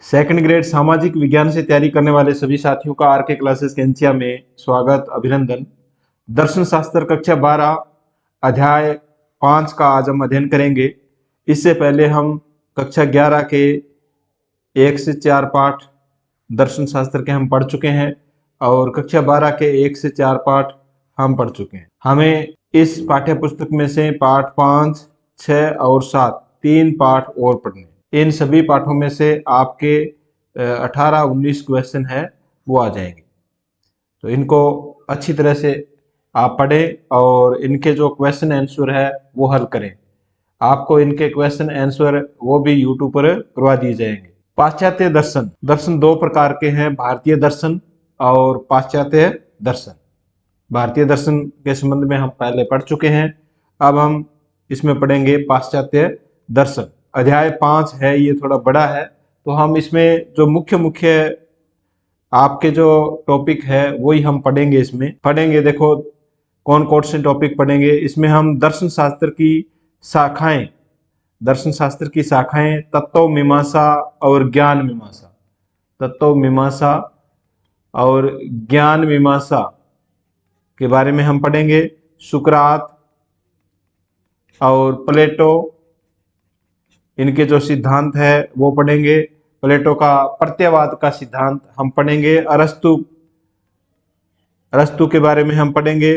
Second grade सामाजिक विज्ञान से तैयारी करने वाले सभी साथियों का आरके क्लासेस कैंचिया में स्वागत अभिनंदन। दर्शन शास्त्र कक्षा 12 अध्याय 5 का आज हम अध्ययन करेंगे। इससे पहले हम कक्षा 11 के 1 से 4 पाठ दर्शन शास्त्र के हम पढ़ चुके हैं और कक्षा 12 के 1 से 4 पाठ हम पढ़ चुके हैं। हमें इस पाठ्य पुस्तक में से पाठ 5, 6 और 7 3 पाठ और पढ़ने। इन सभी पाठों में से आपके 18-19 क्वेश्चन है वो आ जाएंगे, तो इनको अच्छी तरह से आप पढ़ें और इनके जो क्वेश्चन आंसर है वो हल करें। आपको इनके क्वेश्चन आंसर वो भी यूट्यूब पर करवा दिए जाएंगे। पाश्चात्य दर्शन, दर्शन दो प्रकार के हैं, भारतीय दर्शन और पाश्चात्य दर्शन। भारतीय दर्शन के संबंध में हम पहले पढ़ चुके हैं, अब हम इसमें पढ़ेंगे पाश्चात्य दर्शन। अध्याय 5 है, ये थोड़ा बड़ा है, तो हम इसमें जो मुख्य आपके जो टॉपिक है वही हम पढ़ेंगे। इसमें पढ़ेंगे, देखो कौन कौन से टॉपिक पढ़ेंगे। इसमें हम दर्शन शास्त्र की शाखाएं, दर्शन शास्त्र की शाखाएं तत्व मीमांसा और ज्ञान मीमांसा, तत्व मीमांसा और ज्ञान मीमांसा के बारे में हम पढ़ेंगे। सुकरात और प्लेटो, इनके जो सिद्धांत है वो पढ़ेंगे। प्लेटो का प्रत्ययवाद का सिद्धांत हम पढ़ेंगे। अरस्तु के बारे में हम पढ़ेंगे।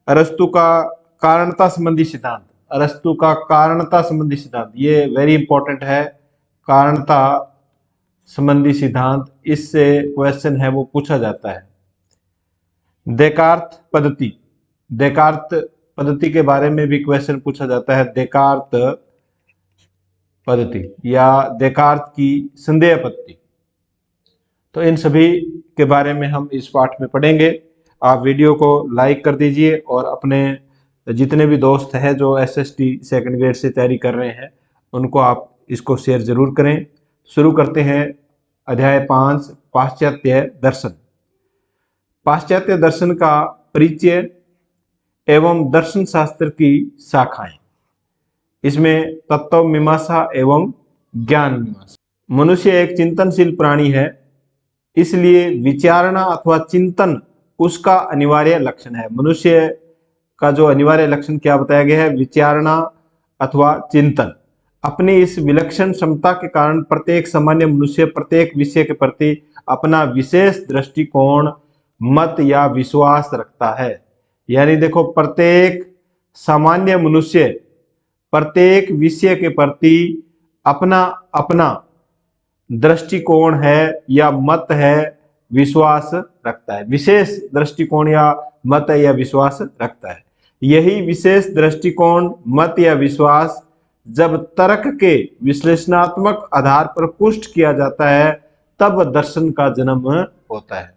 अरस्तु का कारणता संबंधी सिद्धांत, अरस्तु का कारणता संबंधी सिद्धांत ये वेरी इंपॉर्टेंट है। कारणता संबंधी सिद्धांत, इससे क्वेश्चन है वो पूछा जाता है। देकार्त पद्धति, देकार्त पद्धति के बारे में भी क्वेश्चन पूछा जाता है। देकार्त पद्धति या देकार्त की संदेह पद्धति, तो इन सभी के बारे में हम इस पाठ में पढ़ेंगे। आप वीडियो को लाइक कर दीजिए और अपने जितने भी दोस्त हैं जो एसएसटी सेकंड ग्रेड से तैयारी कर रहे हैं उनको आप इसको शेयर जरूर करें। शुरू करते हैं अध्याय 5 पाश्चात्य दर्शन। पाश्चात्य दर्शन का परिचय एवं दर्शन शास्त्र की शाखाएं, इसमें तत्व मीमांसा एवं ज्ञान मीमांसा। मनुष्य एक चिंतनशील प्राणी है, इसलिए विचारणा अथवा चिंतन उसका अनिवार्य लक्षण है। मनुष्य का जो अनिवार्य लक्षण क्या बताया गया है? विचारणा अथवा चिंतन। अपनी इस विलक्षण क्षमता के कारण प्रत्येक सामान्य मनुष्य प्रत्येक विषय के प्रति अपना विशेष दृष्टिकोण, मत या विश्वास रखता है। यानी देखो, प्रत्येक सामान्य मनुष्य प्रत्येक विषय के प्रति अपना अपना दृष्टिकोण है या मत है, विश्वास रखता है। विशेष दृष्टिकोण या मत या विश्वास रखता है। यही विशेष दृष्टिकोण, मत या विश्वास जब तर्क के विश्लेषणात्मक आधार पर पुष्ट किया जाता है तब दर्शन का जन्म होता है।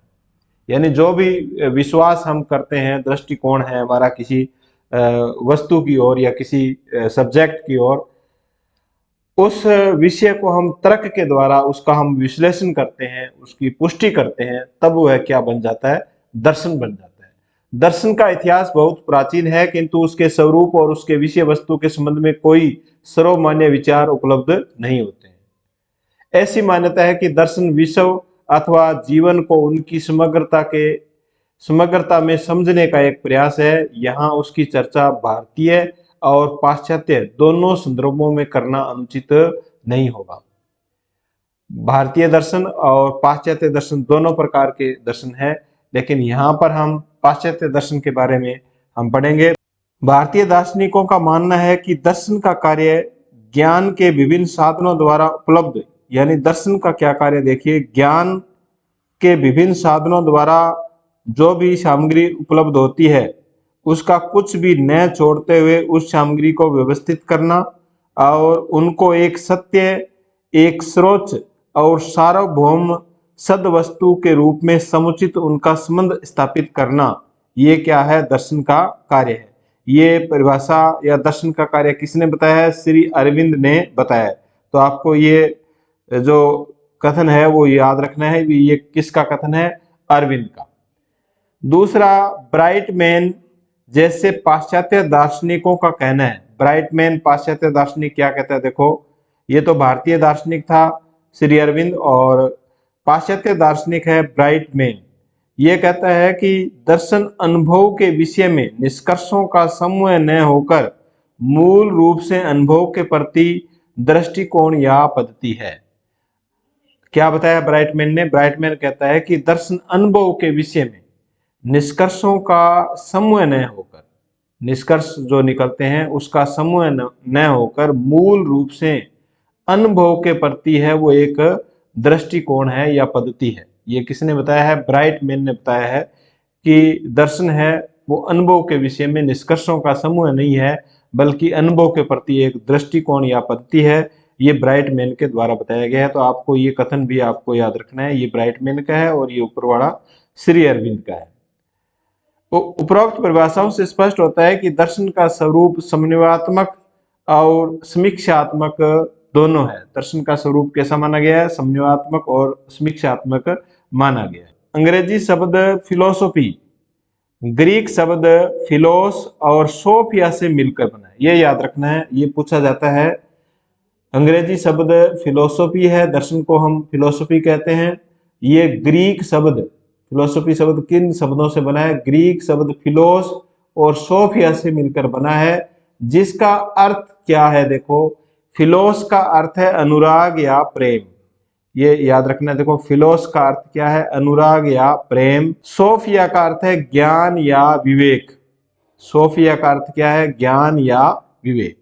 यानी जो भी विश्वास हम करते हैं, दृष्टिकोण है हमारा किसी वस्तु की ओर या किसी सब्जेक्ट की ओर, उस विषय को हम तर्क के द्वारा उसका हम विश्लेषण करते हैं, उसकी पुष्टि करते हैं, तब वह क्या बन जाता है? दर्शन बन जाता है। दर्शन का इतिहास बहुत प्राचीन है, किंतु उसके स्वरूप और उसके विषय वस्तु के संबंध में कोई सर्वमान्य विचार उपलब्ध नहीं होते हैं। ऐसी मान्यता है कि दर्शन विश्व अथवा जीवन को उनकी समग्रता में समझने का एक प्रयास है। यहाँ उसकी चर्चा भारतीय और पाश्चात्य दोनों संदर्भों में करना अनुचित नहीं होगा। भारतीय दर्शन और पाश्चात्य दर्शन दोनों प्रकार के दर्शन है, लेकिन यहाँ पर हम पाश्चात्य दर्शन के बारे में हम पढ़ेंगे। भारतीय दार्शनिकों का मानना है कि दर्शन का कार्य ज्ञान के विभिन्न साधनों द्वारा उपलब्ध, यानी दर्शन का क्या कार्य देखिए, ज्ञान के विभिन्न साधनों द्वारा जो भी सामग्री उपलब्ध होती है उसका कुछ भी न छोड़ते हुए उस सामग्री को व्यवस्थित करना और उनको एक सत्य, एक सर्वोच्च और सार्वभौम सद्वस्तु के रूप में समुचित उनका संबंध स्थापित करना, ये क्या है? दर्शन का कार्य है। ये परिभाषा या दर्शन का कार्य किसने बताया है? श्री अरविंद ने बताया है। तो आपको ये जो कथन है वो याद रखना है, ये किसका कथन है? अरविंद का। दूसरा, ब्राइटमैन जैसे पाश्चात्य दार्शनिकों का कहना है। ब्राइटमैन पाश्चात्य दार्शनिक क्या कहता है? देखो, ये तो भारतीय दार्शनिक था, श्री अरविंद। और पाश्चात्य दार्शनिक है ब्राइटमैन। ये कहता है कि दर्शन अनुभव के विषय में निष्कर्षों का समूह न होकर मूल रूप से अनुभव के प्रति दृष्टिकोण या पद्धति है। क्या बताया ब्राइटमैन ने? ब्राइटमैन कहता है कि दर्शन अनुभव के विषय में निष्कर्षों का समूह न होकर, निष्कर्ष जो निकलते हैं उसका समूह न होकर मूल रूप से अनुभव के प्रति है, वो एक दृष्टिकोण है या पद्धति है। ये किसने बताया है? ब्राइटमैन ने बताया है कि दर्शन है वो अनुभव के विषय में निष्कर्षों का समूह नहीं है, बल्कि अनुभव के प्रति एक दृष्टिकोण या पद्धति है। ये ब्राइटमैन के द्वारा बताया गया है। तो आपको ये कथन भी आपको याद रखना है, ये ब्राइटमैन का है और ये ऊपर वाला श्री अरविंद का है। तो उपरोक्त परिभाषाओं से स्पष्ट होता है कि दर्शन का स्वरूप समन्वयात्मक और समीक्षात्मक दोनों है। दर्शन का स्वरूप कैसा माना गया है? समन्वयात्मक और समीक्षात्मक माना गया है। अंग्रेजी शब्द फिलोसॉफी ग्रीक शब्द फिलोस और सोफिया से मिलकर बना है, ये याद रखना है, ये पूछा जाता है। अंग्रेजी शब्द फिलोसॉफी है, दर्शन को हम फिलोसॉफी कहते हैं। ये ग्रीक शब्द, फिलोसॉफी शब्द किन शब्दों से बना है? ग्रीक शब्द फिलोस और सोफिया से मिलकर बना है, जिसका अर्थ क्या है? देखो, फिलोस का अर्थ है अनुराग या प्रेम, ये याद रखना है। देखो, फिलोस का अर्थ क्या है? अनुराग या प्रेम। सोफिया का अर्थ है ज्ञान या विवेक। सोफिया का अर्थ क्या है? ज्ञान या विवेक।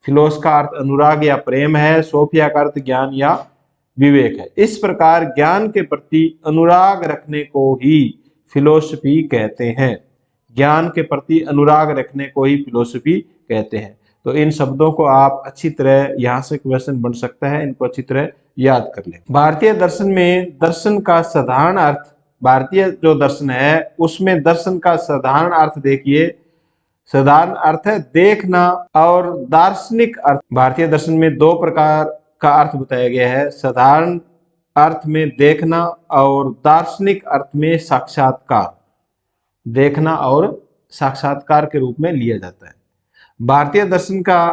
फिलोस का अर्थ अनुराग या प्रेम है, सोफिया का अर्थ ज्ञान या विवेक है। इस प्रकार ज्ञान के प्रति अनुराग रखने को ही फिलोसफी कहते हैं। ज्ञान के प्रति अनुराग रखने को ही फिलोसफी कहते हैं। तो इन शब्दों को आप अच्छी तरह, यहां से क्वेश्चन बन सकता है, इनको अच्छी तरह याद कर लें। भारतीय दर्शन में दर्शन का साधारण अर्थ, भारतीय जो दर्शन है उसमें दर्शन का साधारण अर्थ देखिए, साधारण अर्थ है देखना, और दार्शनिक अर्थ, भारतीय दर्शन में दो प्रकार का अर्थ बताया गया है। साधारण अर्थ में देखना और दार्शनिक अर्थ में साक्षात्कार, देखना और साक्षात्कार के रूप में लिया जाता है। भारतीय दर्शन का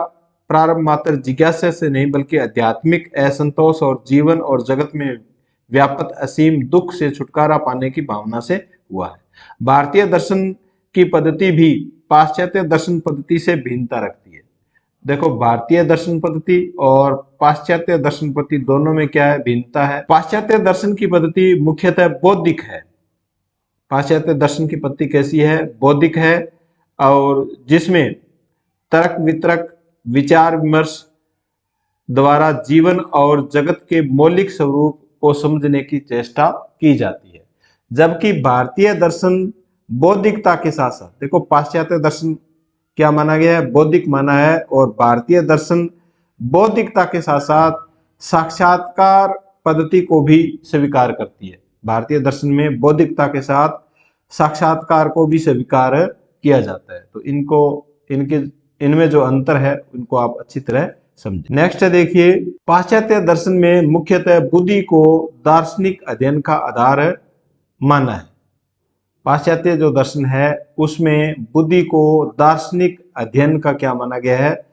प्रारंभ मात्र जिज्ञासा से नहीं, बल्कि आध्यात्मिक असंतोष और जीवन और जगत में व्याप्त असीम दुख से छुटकारा पाने की भावना से हुआ है। भारतीय दर्शन की पद्धति भी पाश्चात्य दर्शन पद्धति से भिन्नता रखती है। देखो, भारतीय दर्शन पद्धति और पाश्चात्य दर्शन पद्धति दोनों में क्या है? भिन्नता है। पाश्चात्य दर्शन की पद्धति मुख्यतः बौद्धिक है। पाश्चात्य दर्शन की पद्धति कैसी है? बौद्धिक है, और जिसमें तर्क वितर्क, विचार विमर्श द्वारा जीवन और जगत के मौलिक स्वरूप को समझने की चेष्टा की जाती है। जबकि भारतीय दर्शन बौद्धिकता के साथ साथ, देखो पाश्चात्य दर्शन क्या माना गया है? बौद्धिक माना है, और भारतीय दर्शन बौद्धिकता के साथ साथ साक्षात्कार पद्धति को भी स्वीकार करती है। भारतीय दर्शन में बौद्धिकता के साथ साक्षात्कार को भी स्वीकार किया जाता है। तो इनमें जो अंतर है उनको आप अच्छी तरह समझें। नेक्स्ट देखिए, पाश्चात्य दर्शन में मुख्यतः बुद्धि को दार्शनिक अध्ययन का आधार माना है। पाश्चात्य जो दर्शन है उसमें बुद्धि को दार्शनिक अध्ययन का क्या माना गया है?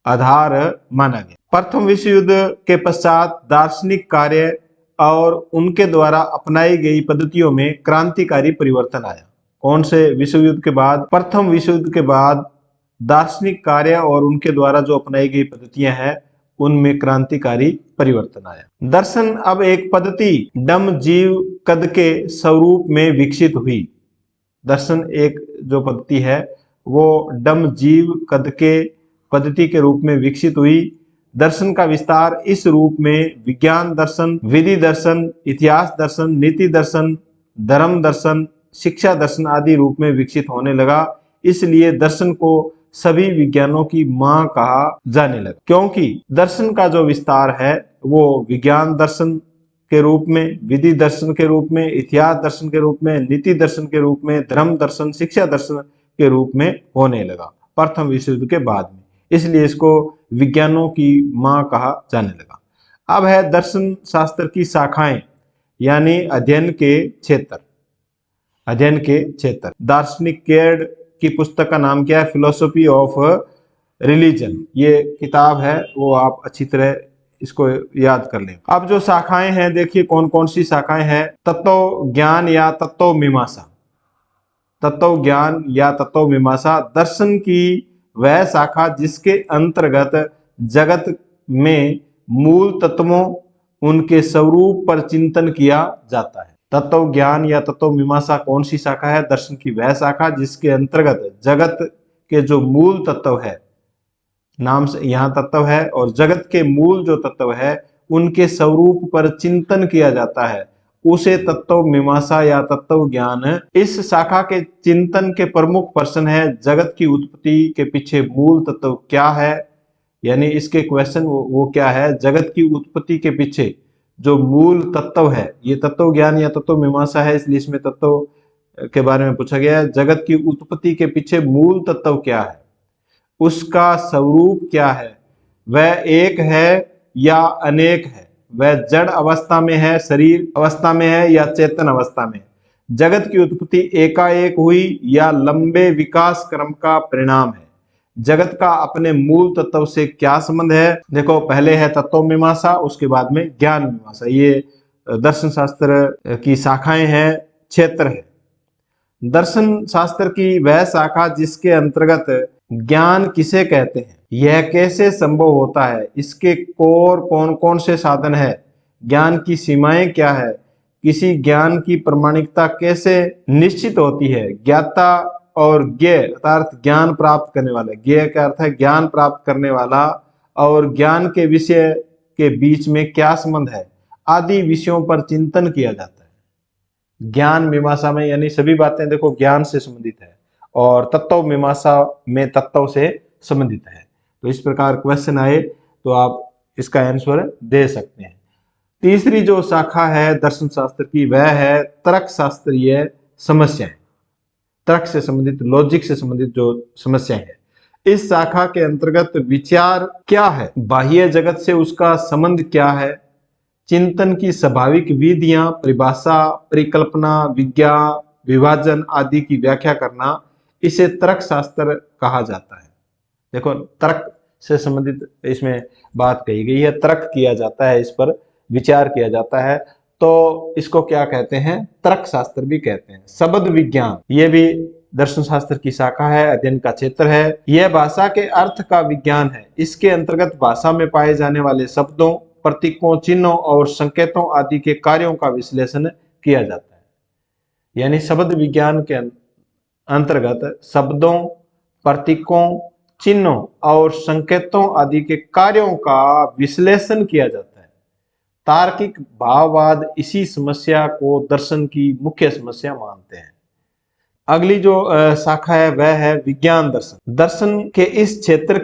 आधार माना गया। प्रथम विश्व युद्ध के पश्चात दार्शनिक कार्य और उनके द्वारा अपनाई गई पद्धतियों में क्रांतिकारी परिवर्तन आया। कौन से विश्व युद्ध के बाद? प्रथम विश्व युद्ध के बाद दार्शनिक कार्य और उनके द्वारा जो अपनाई गई पद्धतियां हैं उनमें क्रांतिकारी परिवर्तन आया। दर्शन अब एक पद्धति डम जीव कद के स्वरूप में विकसित हुई। दर्शन एक जो पद्धति है वो डम जीव कद के पद्धति के रूप में विकसित हुई। दर्शन का विस्तार इस रूप में विज्ञान दर्शन, विधि दर्शन, इतिहास दर्शन, नीति दर्शन, धर्म दर्शन, शिक्षा दर्शन आदि रूप में विकसित होने लगा। इसलिए दर्शन को सभी विज्ञानों की मां कहा जाने लगा, क्योंकि दर्शन का जो विस्तार है वो विज्ञान दर्शन के रूप में, विधि दर्शन के रूप में, इतिहास दर्शन के रूप में, नीति दर्शन के रूप में, धर्म दर्शन, शिक्षा दर्शन के रूप में होने लगा प्रथम विश्व युद्ध के बाद में। इसलिए इसको विज्ञानों की मां कहा जाने लगा। अब है दर्शन शास्त्र की शाखाएं, यानी अध्ययन के क्षेत्र। अध्ययन के क्षेत्र, दार्शनिक केर्ड की पुस्तक का नाम क्या है? Philosophy of religion. ये किताब है वो आप अच्छी तरह इसको याद कर लें। अब जो शाखाएं हैं देखिए कौन कौन सी शाखाएं हैं। तत्व ज्ञान या तत्व मीमांसा, तत्व ज्ञान या तत्व मीमांसा दर्शन की वह शाखा जिसके अंतर्गत जगत में मूल तत्वों उनके स्वरूप पर चिंतन किया जाता है। तत्व ज्ञान या तत्व मीमांसा कौन सी शाखा है? दर्शन की वह शाखा जिसके अंतर्गत जगत के जो मूल तत्व है, नाम से यहाँ तत्व है, और जगत के मूल जो तत्व है उनके स्वरूप पर चिंतन किया जाता है, उसे तत्व मीमांसा या तत्व ज्ञान। इस शाखा के चिंतन के प्रमुख प्रश्न है जगत की उत्पत्ति के पीछे मूल तत्व क्या है, यानी इसके क्वेश्चन वो क्या है, जगत की उत्पत्ति के पीछे जो मूल तत्व है। ये तत्व ज्ञान या तत्व मीमांसा है, इसलिए इसमें तत्व के बारे में पूछा गया है। जगत की उत्पत्ति के पीछे मूल तत्व क्या है, उसका स्वरूप क्या है, वह एक है या अनेक है, वह जड़ अवस्था में है, शरीर अवस्था में है या चेतन अवस्था में है, जगत की उत्पत्ति एकाएक हुई या लंबे विकास क्रम का परिणाम है, जगत का अपने मूल तत्व से क्या संबंध है। देखो पहले है तत्व मीमांसा, उसके बाद में ज्ञान मीमांसा। ये दर्शन शास्त्र की शाखाएं हैं, क्षेत्र है। दर्शन शास्त्र की वह शाखा जिसके अंतर्गत ज्ञान किसे कहते हैं, यह कैसे संभव होता है, इसके कोर कौन कौन से साधन है, ज्ञान की सीमाएं क्या है, किसी ज्ञान की प्रामाणिकता कैसे निश्चित होती है, ज्ञाता और ज्ञेय अर्थात ज्ञान प्राप्त करने वाला, ज्ञेय का अर्थ है ज्ञान प्राप्त करने वाला, और ज्ञान के विषय के बीच में क्या संबंध है, आदि विषयों पर चिंतन किया जाता है। ज्ञान मीमांसा में यानी सभी बातें देखो ज्ञान से संबंधित है, और तत्व मीमांसा में तत्व से संबंधित है। तो इस प्रकार क्वेश्चन आए तो आप इसका आंसर दे सकते हैं। तीसरी जो शाखा है दर्शन शास्त्र की वह है तर्क शास्त्रीय समस्याएं, तर्क से संबंधित, लॉजिक से संबंधित जो समस्याएं हैं। इस शाखा के अंतर्गत विचार क्या है, बाह्य जगत से उसका संबंध क्या है, चिंतन की स्वाभाविक विधियां, परिभाषा, परिकल्पना, विज्ञा, विभाजन आदि की व्याख्या करना, इसे तर्क शास्त्र कहा जाता है। देखो तर्क से संबंधित इसमें बात कही गई है, तर्क किया जाता है, इस पर विचार किया जाता है, तो इसको क्या कहते हैं, तर्क शास्त्र भी कहते हैं। शब्द विज्ञान ये भी दर्शन शास्त्र की शाखा है, अध्ययन का क्षेत्र है। यह भाषा के अर्थ का विज्ञान है। इसके अंतर्गत भाषा में पाए जाने वाले शब्दों, प्रतीकों, चिन्हों और संकेतों आदि के कार्यों का विश्लेषण किया जाता है। यानी शब्द विज्ञान के अंतर्गत शब्दों, प्रतीकों, चिन्हों और संकेतों आदि के कार्यों का विश्लेषण किया जाता है। तार्किक भाववाद इसी समस्या को दर्शन की मुख्य समस्या मानते हैं। अगली जो शाखा है वह है विज्ञान दर्शन। दर्शन के इस क्षेत्र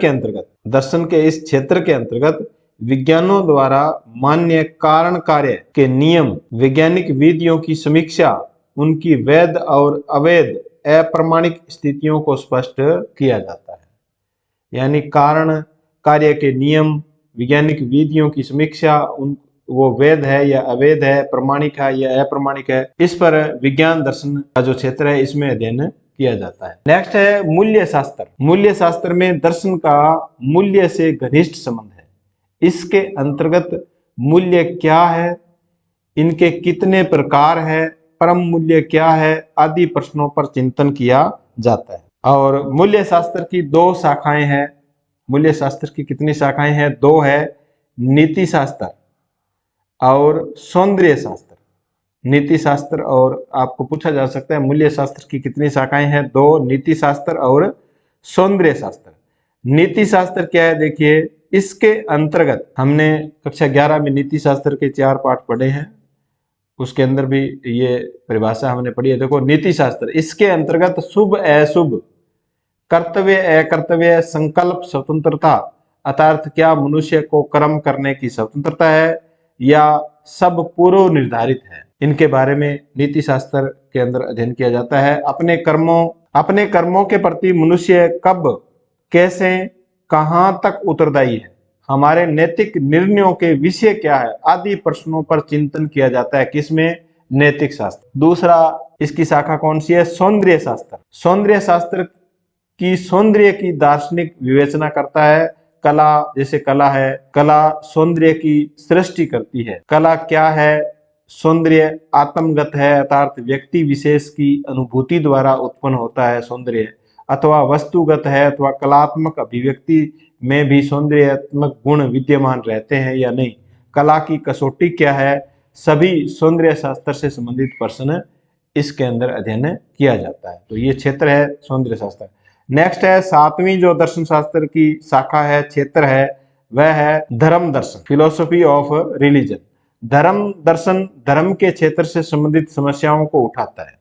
के अंतर्गत विज्ञानों द्वारा मान्य कारण कार्य के नियम, वैज्ञानिक विधियों की समीक्षा, उनकी वैध और अवैध अप्रमाणिक स्थितियों को स्पष्ट किया जाता है। यानी कारण कार्य के नियम, वैज्ञानिक विधियों की समीक्षा, उन वो वैध है या अवैध है, प्रमाणिक है या अप्रमाणिक है, इस पर विज्ञान दर्शन का जो क्षेत्र है इसमें अध्ययन किया जाता है। नेक्स्ट है मूल्य शास्त्र। मूल्य शास्त्र में दर्शन का मूल्य से घनिष्ठ संबंध है। इसके अंतर्गत मूल्य क्या है, इनके कितने प्रकार है, परम मूल्य क्या है आदि प्रश्नों पर चिंतन किया जाता है। और मूल्य शास्त्र की दो शाखाएं हैं। मूल्य शास्त्र की कितनी शाखाएं हैं? दो है, नीति शास्त्र और सौंदर्य शास्त्र। नीति शास्त्र, और आपको पूछा जा सकता है मूल्य शास्त्र की कितनी शाखाएं हैं? दो, नीति शास्त्र और सौंदर्य शास्त्र। नीति शास्त्र क्या है? देखिए इसके अंतर्गत हमने कक्षा 11 में नीति शास्त्र के 4 पाठ पढ़े हैं, उसके अंदर भी ये परिभाषा हमने पढ़ी है। देखो नीति शास्त्र, इसके अंतर्गत शुभ अशुभ, कर्तव्य अकर्तव्य, संकल्प स्वतंत्रता, अर्थात क्या मनुष्य को कर्म करने की स्वतंत्रता है या सब पूर्व निर्धारित है, इनके बारे में नीति शास्त्र के अंदर अध्ययन किया जाता है। अपने कर्मों के प्रति मनुष्य कब, कैसे, कहां तक उत्तरदायी है, हमारे नैतिक निर्णयों के विषय क्या है आदि प्रश्नों पर चिंतन किया जाता है। किसमें? नैतिक शास्त्र। दूसरा इसकी शाखा कौन सी है? सौंदर्य शास्त्र। सौंदर्य शास्त्र की सौंदर्य की दार्शनिक विवेचना करता है। कला, जैसे कला है, कला सौंदर्य की सृष्टि करती है। कला क्या है? सौंदर्य आत्मगत है, अर्थात व्यक्ति विशेष की अनुभूति द्वारा उत्पन्न होता है सौंदर्य, अथवा वस्तुगत है, अथवा कलात्मक अभिव्यक्ति में भी सौंदर्यात्मक गुण विद्यमान रहते हैं या नहीं। कला की कसौटी क्या है? सभी सौंदर्य शास्त्र से संबंधित प्रश्न इसके अंदर अध्ययन किया जाता है। तो ये क्षेत्र है सौंदर्य शास्त्र। नेक्स्ट है 7वीं जो दर्शन शास्त्र की शाखा है, क्षेत्र है, वह है धर्म दर्शन, फिलोसफी ऑफ रिलीजन। धर्म दर्शन धर्म के क्षेत्र से संबंधित समस्याओं को उठाता है।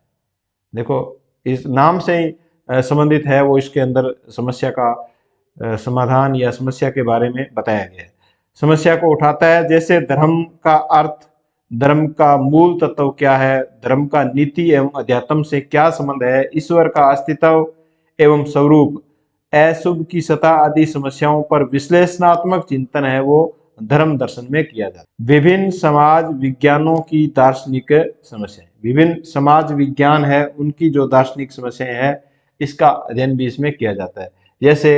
देखो इस नाम से ही संबंधित है, वो इसके अंदर समस्या का समाधान या समस्या के बारे में बताया गया है। समस्या को उठाता है, जैसे धर्म का अर्थ, धर्म का मूल तत्व क्या है, धर्म का नीति एवं अध्यात्म से क्या संबंध है, ईश्वर का अस्तित्व एवं स्वरूप, अशुभ की सत्ता आदि समस्याओं पर विश्लेषणात्मक चिंतन है वो धर्म दर्शन में किया जाता है। विभिन्न समाज विज्ञानों की दार्शनिक समस्याएं, विभिन्न समाज विज्ञान है उनकी जो दार्शनिक समस्याएं हैं इसका अध्ययन भी इसमें किया जाता है। जैसे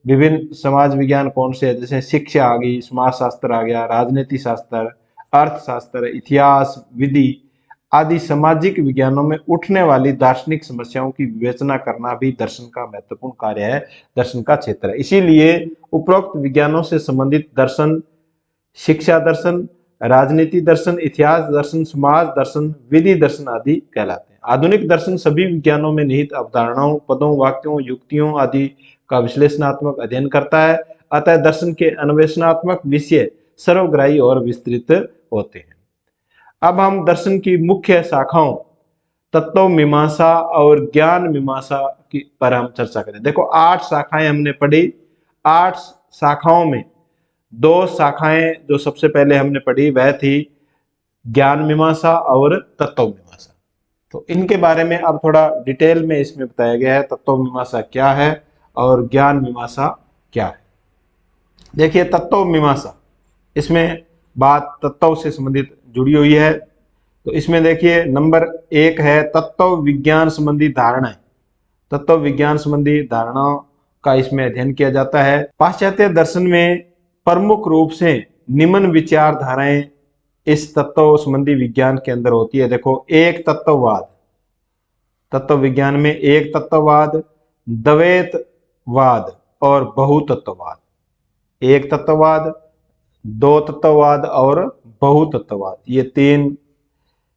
विभिन्न समाज विज्ञान कौन से है? जैसे शिक्षा आ गई, समाज शास्त्र आ गया, राजनीति शास्त्र, अर्थशास्त्र, इतिहास, विधि आदि सामाजिक विज्ञानों में उठने वाली दार्शनिक समस्याओं की विवेचना करना भी दर्शन का महत्वपूर्ण कार्य है, दर्शन का क्षेत्र है। इसीलिए उपरोक्त विज्ञानों से संबंधित दर्शन शिक्षा दर्शन, राजनीति दर्शन, इतिहास दर्शन, समाज दर्शन, विधि दर्शन आदि कहलाते हैं। आधुनिक दर्शन सभी विज्ञानों में निहित अवधारणाओं, पदों, वाक्यों, युक्तियों आदि का विश्लेषणात्मक अध्ययन करता है। अतः दर्शन के अन्वेषणात्मक विषय सर्वग्राही और विस्तृत होते हैं। अब हम दर्शन की मुख्य शाखाओं तत्व मीमांसा और ज्ञान मीमांसा की पर हम चर्चा करें। देखो 8 शाखाएं हमने पढ़ी, 8 शाखाओं में 2 शाखाएं जो सबसे पहले हमने पढ़ी वह थी ज्ञान मीमांसा और तत्व मीमांसा। तो इनके बारे में अब थोड़ा डिटेल में इसमें बताया गया है, तत्व मीमांसा क्या है और ज्ञान मीमांसा क्या है। देखिए तत्व मीमांसा, इसमें बात तत्व से संबंधित जुड़ी हुई है। तो इसमें देखिए नंबर 1 है तत्व विज्ञान संबंधी धारणाएं। तत्व विज्ञान संबंधी धारणाओं का इसमें अध्ययन किया जाता है। पाश्चात्य दर्शन में प्रमुख रूप से निम्न विचारधाराएं इस तत्व संबंधी विज्ञान के अंदर होती है। देखो एक तत्ववाद, तत्व विज्ञान में एक तत्ववाद, द्वैतवाद और बहुतत्ववाद। एक तत्ववाद, 2 तत्ववाद और बहुतत्ववाद, ये 3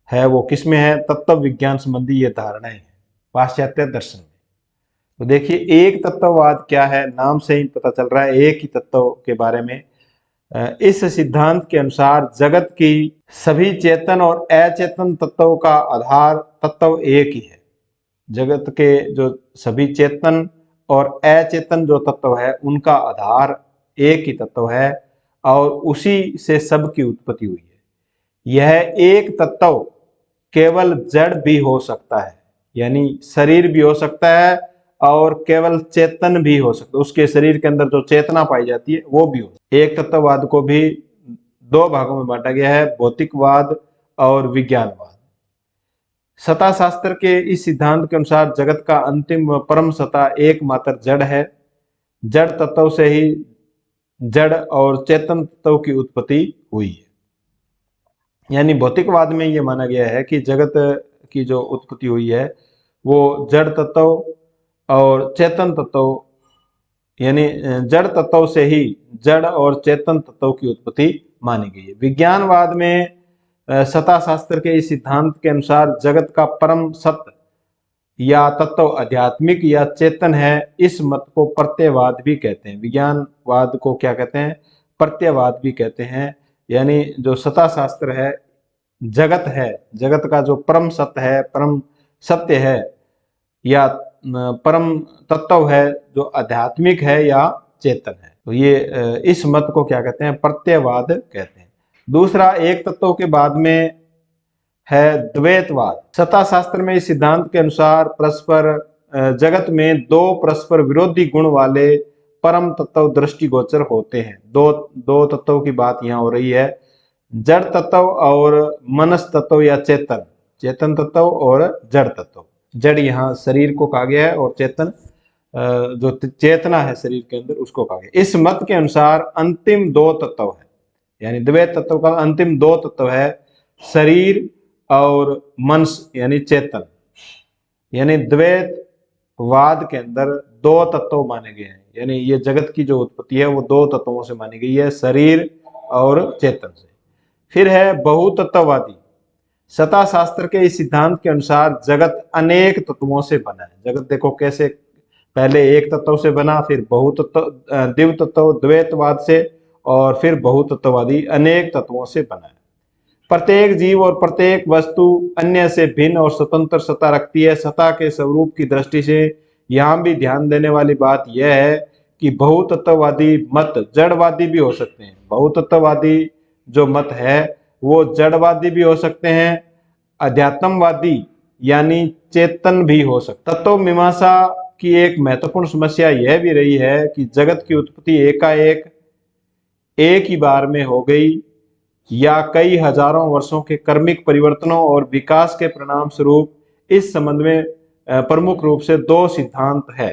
है वो किसमें है? तत्व विज्ञान संबंधी ये धारणाएं हैं पाश्चात्य दर्शन में। तो देखिए एक तत्ववाद क्या है, नाम से ही पता चल रहा है एक ही तत्व के बारे में। इस सिद्धांत के अनुसार जगत की सभी चेतन और अचेतन तत्वों का आधार तत्व एक ही है। जगत के जो सभी चेतन और अचेतन जो तत्व है उनका आधार एक ही तत्व है और उसी से सब की उत्पत्ति हुई है। यह एक तत्व केवल जड़ भी हो सकता है, यानी शरीर भी हो सकता है और केवल चेतन भी हो सकता है, उसके शरीर के अंदर जो चेतना पाई जाती है वो भी हो सकती है। एक तत्ववाद को भी 2 भागों में बांटा गया है, भौतिकवाद और विज्ञानवाद। सत्ता शास्त्र के इस सिद्धांत के अनुसार जगत का अंतिम व परम सत्ता एकमात्र जड़ है। जड़ तत्व से ही जड़ और चेतन तत्व की उत्पत्ति हुई है। यानी भौतिकवाद में यह माना गया है कि जगत की जो उत्पत्ति हुई है वो जड़ तत्व और चेतन तत्व, यानी जड़ तत्व से ही जड़ और चेतन तत्व की उत्पत्ति मानी गई है। विज्ञानवाद में सत्ता शास्त्र के इस सिद्धांत के अनुसार जगत का परम सत्य या तत्व आध्यात्मिक या चेतन है। इस मत को प्रत्ययवाद भी कहते हैं। विज्ञानवाद को क्या कहते हैं? प्रत्ययवाद भी कहते हैं। यानी जो सत्ता शास्त्र है, जगत है, जगत का जो परम सत्य है, परम सत्य है या परम तत्व है जो आध्यात्मिक है या चेतन है, तो ये इस मत को क्या कहते हैं? प्रत्ययवाद कहते हैं। दूसरा एक तत्व के बाद में है द्वैतवाद। सत्ता शास्त्र में इस सिद्धांत के अनुसार परस्पर जगत में 2 परस्पर विरोधी गुण वाले परम तत्व दृष्टिगोचर होते हैं। दो तत्वों की बात यहाँ हो रही है, जड़ तत्व और मनस तत्व या चेतन, चेतन तत्व और जड़ तत्व। जड़ यहाँ शरीर को कहा गया है और चेतन जो चेतना है शरीर के अंदर उसको कहा गया। इस मत के अनुसार अंतिम दो तत्व है, यानी द्वैत तत्व का अंतिम दो तत्व है शरीर और मन यानी चेतन। यानी द्वैतवाद के अंदर दो तत्व माने गए हैं, यानी ये जगत की जो उत्पत्ति है वो दो तत्वों से मानी गई है, शरीर और चेतन से। फिर है बहुतत्ववादी। सत्ता शास्त्र के इस सिद्धांत के अनुसार जगत अनेक तत्वों से बना है। जगत देखो कैसे पहले एक तत्व से बना, फिर बहुतत्व दिव्य तत्व द्वैतवाद से, और फिर बहुतत्ववादी अनेक तत्वों से बना है। प्रत्येक जीव और प्रत्येक वस्तु अन्य से भिन्न और स्वतंत्र सत्ता रखती है। सत्ता के स्वरूप की दृष्टि से यहाँ भी ध्यान देने वाली बात यह है कि बहुतत्ववादी मत जड़वादी भी हो सकते हैं। बहुतत्ववादी जो मत है वो जड़वादी भी हो सकते हैं, अध्यात्मवादी यानी चेतन भी हो सकता। तत्व मीमांसा की एक महत्वपूर्ण समस्या यह भी रही है कि जगत की उत्पत्ति एकाएक एक ही बार में हो गई या कई हजारों वर्षों के कर्मिक परिवर्तनों और विकास के परिणाम स्वरूप। इस संबंध में प्रमुख रूप से दो सिद्धांत है,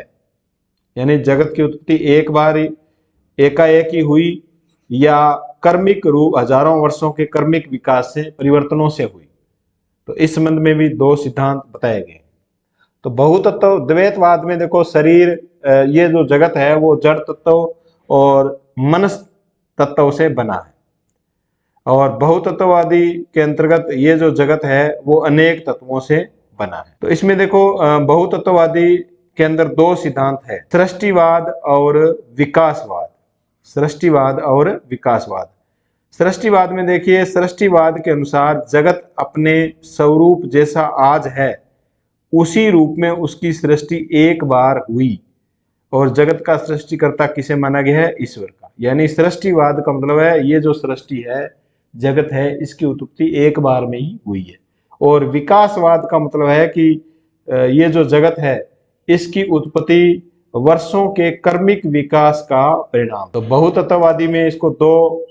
यानी जगत की उत्पत्ति एक बार एकाएक ही हुई या कर्मिक रूप हजारों वर्षों के कर्मिक विकास से परिवर्तनों से हुई। तो इस संबंध में भी दो सिद्धांत बताए गए। तो बहुतत्व द्वैतवाद में देखो शरीर ये जो जगत है वो जड़ तत्व और मनस तत्व से बना है, और बहुतत्ववादी के अंतर्गत ये जो जगत है वो अनेक तत्वों से बना है। तो इसमें देखो बहुतत्ववादी के अंदर दो सिद्धांत है, सृष्टिवाद और विकासवाद। सृष्टिवाद और विकासवाद। सृष्टिवाद में देखिए, सृष्टिवाद के अनुसार जगत अपने स्वरूप जैसा आज है उसी रूप में उसकी सृष्टि एक बार हुई, और जगत का सृष्टिकर्ता किसे माना गया है? ईश्वर का। यानी सृष्टिवाद का मतलब है ये जो सृष्टि है जगत है इसकी उत्पत्ति एक बार में ही हुई है, और विकासवाद का मतलब है कि ये जो जगत है इसकी उत्पत्ति वर्षों के कर्मिक विकास का परिणाम। तो बहुतत्ववादी में इसको दो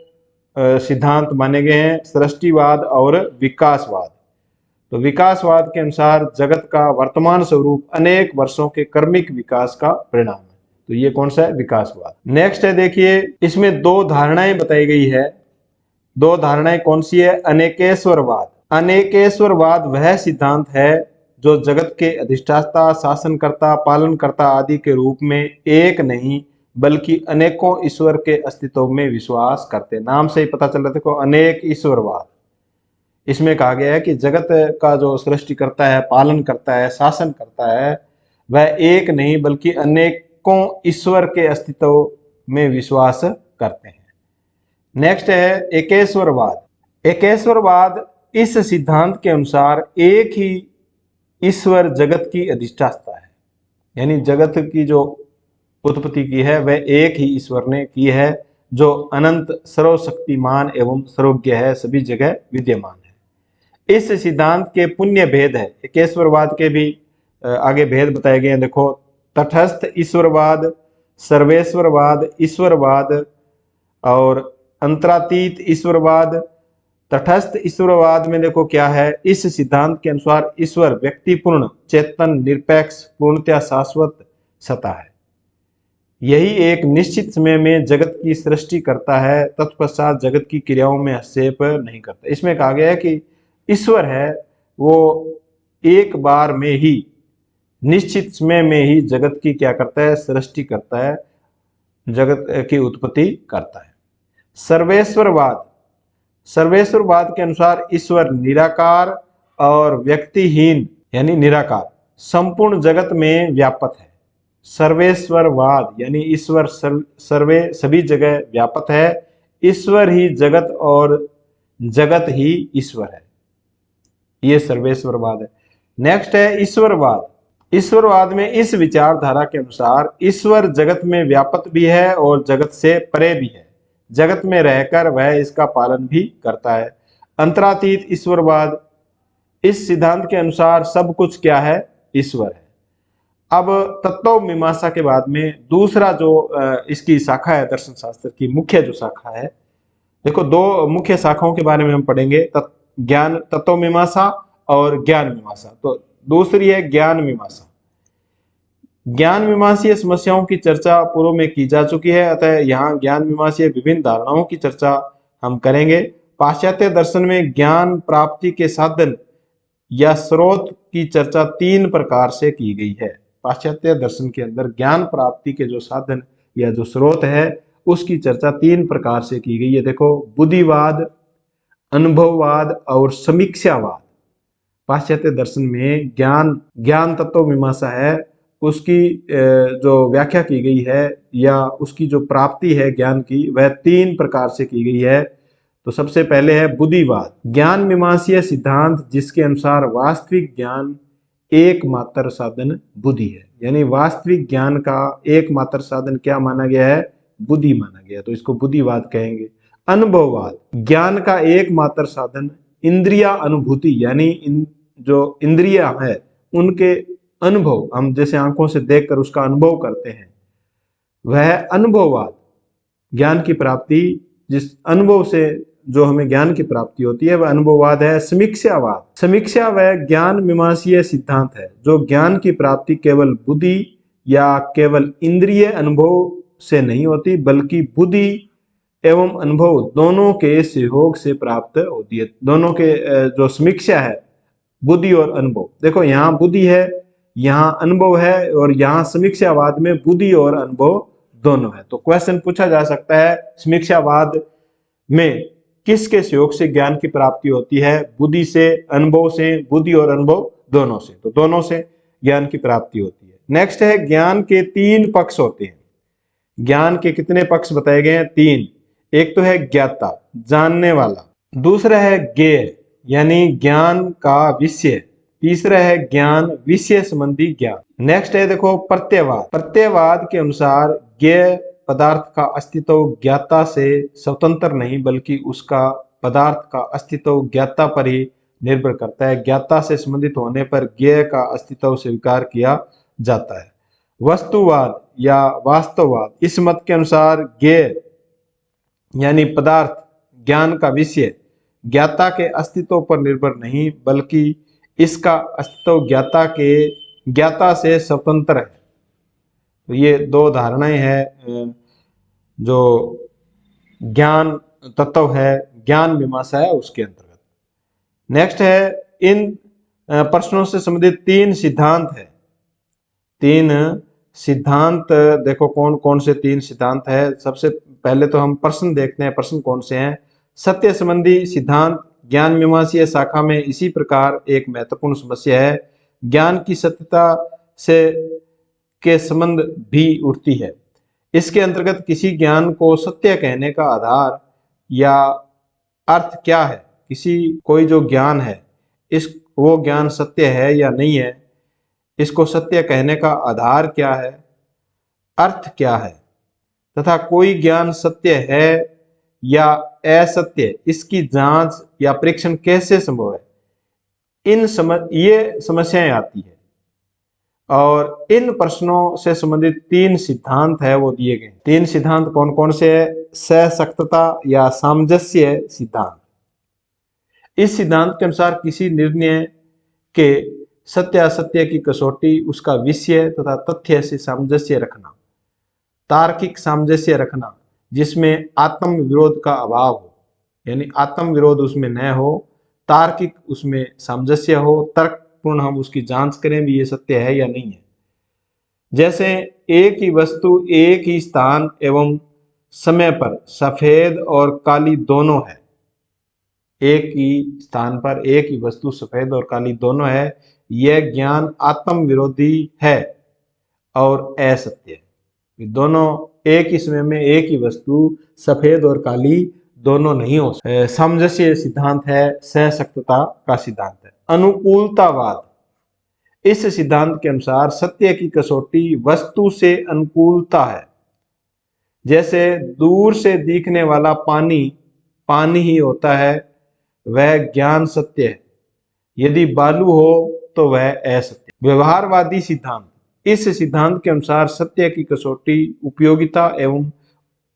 सिद्धांत माने गए हैं, सृष्टिवाद और विकासवाद। तो विकासवाद के अनुसार जगत का वर्तमान स्वरूप अनेक वर्षों के कर्मिक विकास का परिणाम है। तो ये कौन सा है? विकासवाद। नेक्स्ट है देखिए, इसमें दो धारणाएं बताई गई है। दो धारणाएं कौन सी है? अनेकेश्वरवाद। अनेकेश्वरवाद वह सिद्धांत है जो जगत के अधिष्ठाता, शासनकर्ता, पालनकर्ता आदि के रूप में एक नहीं बल्कि अनेकों ईश्वर के अस्तित्व में विश्वास करते। नाम से ही पता चल रहा है, देखो अनेक ईश्वरवाद। इसमें कहा गया है कि जगत का जो सृष्टि करता है, पालन करता है, शासन करता है, वह एक नहीं बल्कि अनेकों ईश्वर के अस्तित्व में विश्वास करते हैं। नेक्स्ट है एकेश्वरवाद। एकेश्वरवाद इस सिद्धांत के अनुसार एक ही ईश्वर जगत की अधिष्ठाता है, यानी जगत की जो उत्पत्ति की है वह एक ही ईश्वर ने की है जो अनंत सर्वशक्तिमान एवं सर्वज्ञ है, सभी जगह विद्यमान है। इस सिद्धांत के पुण्य भेद है। एकेश्वरवाद के भी आगे भेद बताए गए हैं। देखो, तटस्थ ईश्वरवाद, सर्वेश्वरवाद, ईश्वरवाद और अंतरातीत ईश्वरवाद। तटस्थ ईश्वरवाद में देखो क्या है, इस सिद्धांत के अनुसार ईश्वर व्यक्तिपूर्ण, चेतन, निरपेक्ष, पूर्णतया शाश्वत सत्ता है। यही एक निश्चित समय में जगत की सृष्टि करता है, तत्पश्चात जगत की क्रियाओं में हस्तक्षेप नहीं करता। इसमें कहा गया है कि ईश्वर है वो एक बार में ही निश्चित समय में ही जगत की क्या करता है? सृष्टि करता है, जगत की उत्पत्ति करता है। सर्वेश्वरवाद। सर्वेश्वरवाद के अनुसार ईश्वर निराकार और व्यक्तिहीन यानी निराकार संपूर्ण जगत में व्यापक है। सर्वेश्वरवाद यानी ईश्वर सर्वे सभी जगह व्यापक है, ईश्वर ही जगत और जगत ही ईश्वर है। ये सर्वेश्वरवाद है। नेक्स्ट है ईश्वरवाद। ईश्वरवाद में इस विचारधारा के अनुसार ईश्वर जगत में व्यापक भी है और जगत से परे भी है, जगत में रहकर वह इसका पालन भी करता है। अंतरातीत ईश्वरवाद। इस सिद्धांत के अनुसार सब कुछ क्या है? ईश्वर है। अब तत्व मीमांसा के बाद में दूसरा जो इसकी शाखा है दर्शन शास्त्र की, मुख्य जो शाखा है, देखो दो मुख्य शाखाओं के बारे में हम पढ़ेंगे, ज्ञान तत्व मीमांसा और ज्ञान मीमांसा। तो दूसरी है ज्ञान मीमांसा। ज्ञान मीमांसीय समस्याओं की चर्चा पूर्व में की जा चुकी है, अतः यहाँ ज्ञान मीमांसीय विभिन्न धारणाओं की चर्चा हम करेंगे। पाश्चात्य दर्शन में ज्ञान प्राप्ति के साधन या स्रोत की चर्चा 3 प्रकार से की गई है। पाश्चात्य दर्शन के अंदर ज्ञान प्राप्ति के जो साधन या जो स्रोत है उसकी चर्चा 3 प्रकार से की गई है। देखो, बुद्धिवाद, अनुभववाद और समीक्षावाद। पाश्चात्य दर्शन में ज्ञान तत्व मीमांसा है उसकी जो व्याख्या की गई है या उसकी जो प्राप्ति है ज्ञान की, वह 3 प्रकार से की गई है। तो सबसे पहले है बुद्धिवाद। ज्ञान मीमांसीय सिद्धांत जिसके अनुसार वास्तविक ज्ञान एकमात्र साधन बुद्धि है, यानी वास्तविक ज्ञान का एकमात्र साधन क्या माना गया है? बुद्धि माना गया, तो इसको बुद्धिवाद कहेंगे। अनुभववाद, ज्ञान का एकमात्र साधन इंद्रिया अनुभूति, यानी जो इंद्रिया है उनके अनुभव, हम जैसे आंखों से देखकर उसका अनुभव करते हैं, वह अनुभववाद। ज्ञान की प्राप्ति, जिस अनुभव से जो हमें ज्ञान की प्राप्ति होती है, वह अनुभववाद है। समीक्षावाद, समीक्षा वह ज्ञान मीमांसीय सिद्धांत है जो ज्ञान की प्राप्ति केवल बुद्धि या केवल इंद्रिय अनुभव से नहीं होती, बल्कि बुद्धि एवं अनुभव दोनों के सहयोग से प्राप्त होती है। दोनों के जो समीक्षा है, बुद्धि और अनुभव। देखो, यहाँ बुद्धि है, यहाँ अनुभव है, और यहाँ समीक्षावाद में बुद्धि और अनुभव दोनों है। तो क्वेश्चन पूछा जा सकता है, समीक्षावाद में किसके सहयोग से ज्ञान की प्राप्ति होती है? बुद्धि से, अनुभव से, बुद्धि और अनुभव दोनों से। तो दोनों से ज्ञान की प्राप्ति होती है। नेक्स्ट है, ज्ञान के 3 पक्ष होते हैं। ज्ञान के कितने पक्ष बताए गए हैं? 3। एक तो है ज्ञाता, जानने वाला। दूसरा है ज्ञेय, यानी ज्ञान का विषय। तीसरा है ज्ञान विषय संबंधी ज्ञान। नेक्स्ट है देखो प्रत्ययवाद। प्रत्ययवाद के अनुसार ज्ञेय पदार्थ का अस्तित्व ज्ञाता से स्वतंत्र नहीं, बल्कि उसका पदार्थ का अस्तित्व ज्ञाता पर ही निर्भर करता है। ज्ञाता से संबंधित होने पर ज्ञेय का अस्तित्व स्वीकार किया जाता है। वस्तुवाद या वास्तववाद, इस मत के अनुसार ज्ञेय यानी पदार्थ, ज्ञान का विषय ज्ञाता के अस्तित्व पर निर्भर नहीं, बल्कि इसका अस्तित्व ज्ञाता से स्वतंत्र है। तो ये 2 धारणाएं हैं जो ज्ञान तत्व है, ज्ञान मीमांसा है उसके अंतर्गत। नेक्स्ट है, इन प्रश्नों से संबंधित 3 सिद्धांत है। 3 सिद्धांत देखो कौन कौन से 3 सिद्धांत है। सबसे पहले तो हम प्रश्न देखते हैं, प्रश्न कौन से हैं। सत्य संबंधी सिद्धांत ज्ञान मीमांसीय शाखा में इसी प्रकार एक महत्वपूर्ण समस्या है। ज्ञान की सत्यता से के संबंध भी उठती है। इसके अंतर्गत किसी ज्ञान को सत्य कहने का आधार या अर्थ क्या है? कोई जो ज्ञान है, वो ज्ञान सत्य है या नहीं है, इसको सत्य कहने का आधार क्या है, अर्थ क्या है, तथा कोई ज्ञान सत्य है या असत्य, इसकी जांच या परीक्षण कैसे संभव है? ये समस्याएं आती है, और इन प्रश्नों से संबंधित 3 सिद्धांत है वो दिए गए। 3 सिद्धांत कौन कौन से है? सशक्तता या सामंजस्य सिद्धांत। इस सिद्धांत के अनुसार किसी निर्णय के सत्य असत्य की कसौटी उसका विषय तथा तथ्य से सामंजस्य रखना, तार्किक सामंजस्य रखना जिसमें आत्म विरोध का अभाव हो, यानी आत्म विरोध उसमें न हो, तार्किक उसमें सामंजस्य हो, तर्कपूर्ण हम उसकी जांच करें भी ये सत्य है या नहीं है। जैसे एक ही वस्तु एक ही स्थान एवं समय पर सफेद और काली दोनों है। एक ही स्थान पर एक ही वस्तु सफेद और काली दोनों है, यह ज्ञान आत्म विरोधी है और असत्य है। दोनों एक ही समय में एक ही वस्तु सफेद और काली दोनों नहीं हो सकते। सामंजस्य सिद्धांत है, सशक्तता का सिद्धांत है। अनुकूलतावाद, इस सिद्धांत के अनुसार सत्य की कसौटी वस्तु से अनुकूलता है। जैसे दूर से दिखने वाला पानी पानी ही होता है, वह ज्ञान सत्य है। यदि बालू हो तो वह असत्य। व्यवहारवादी सिद्धांत, इस सिद्धांत के अनुसार सत्य की कसौटी उपयोगिता एवं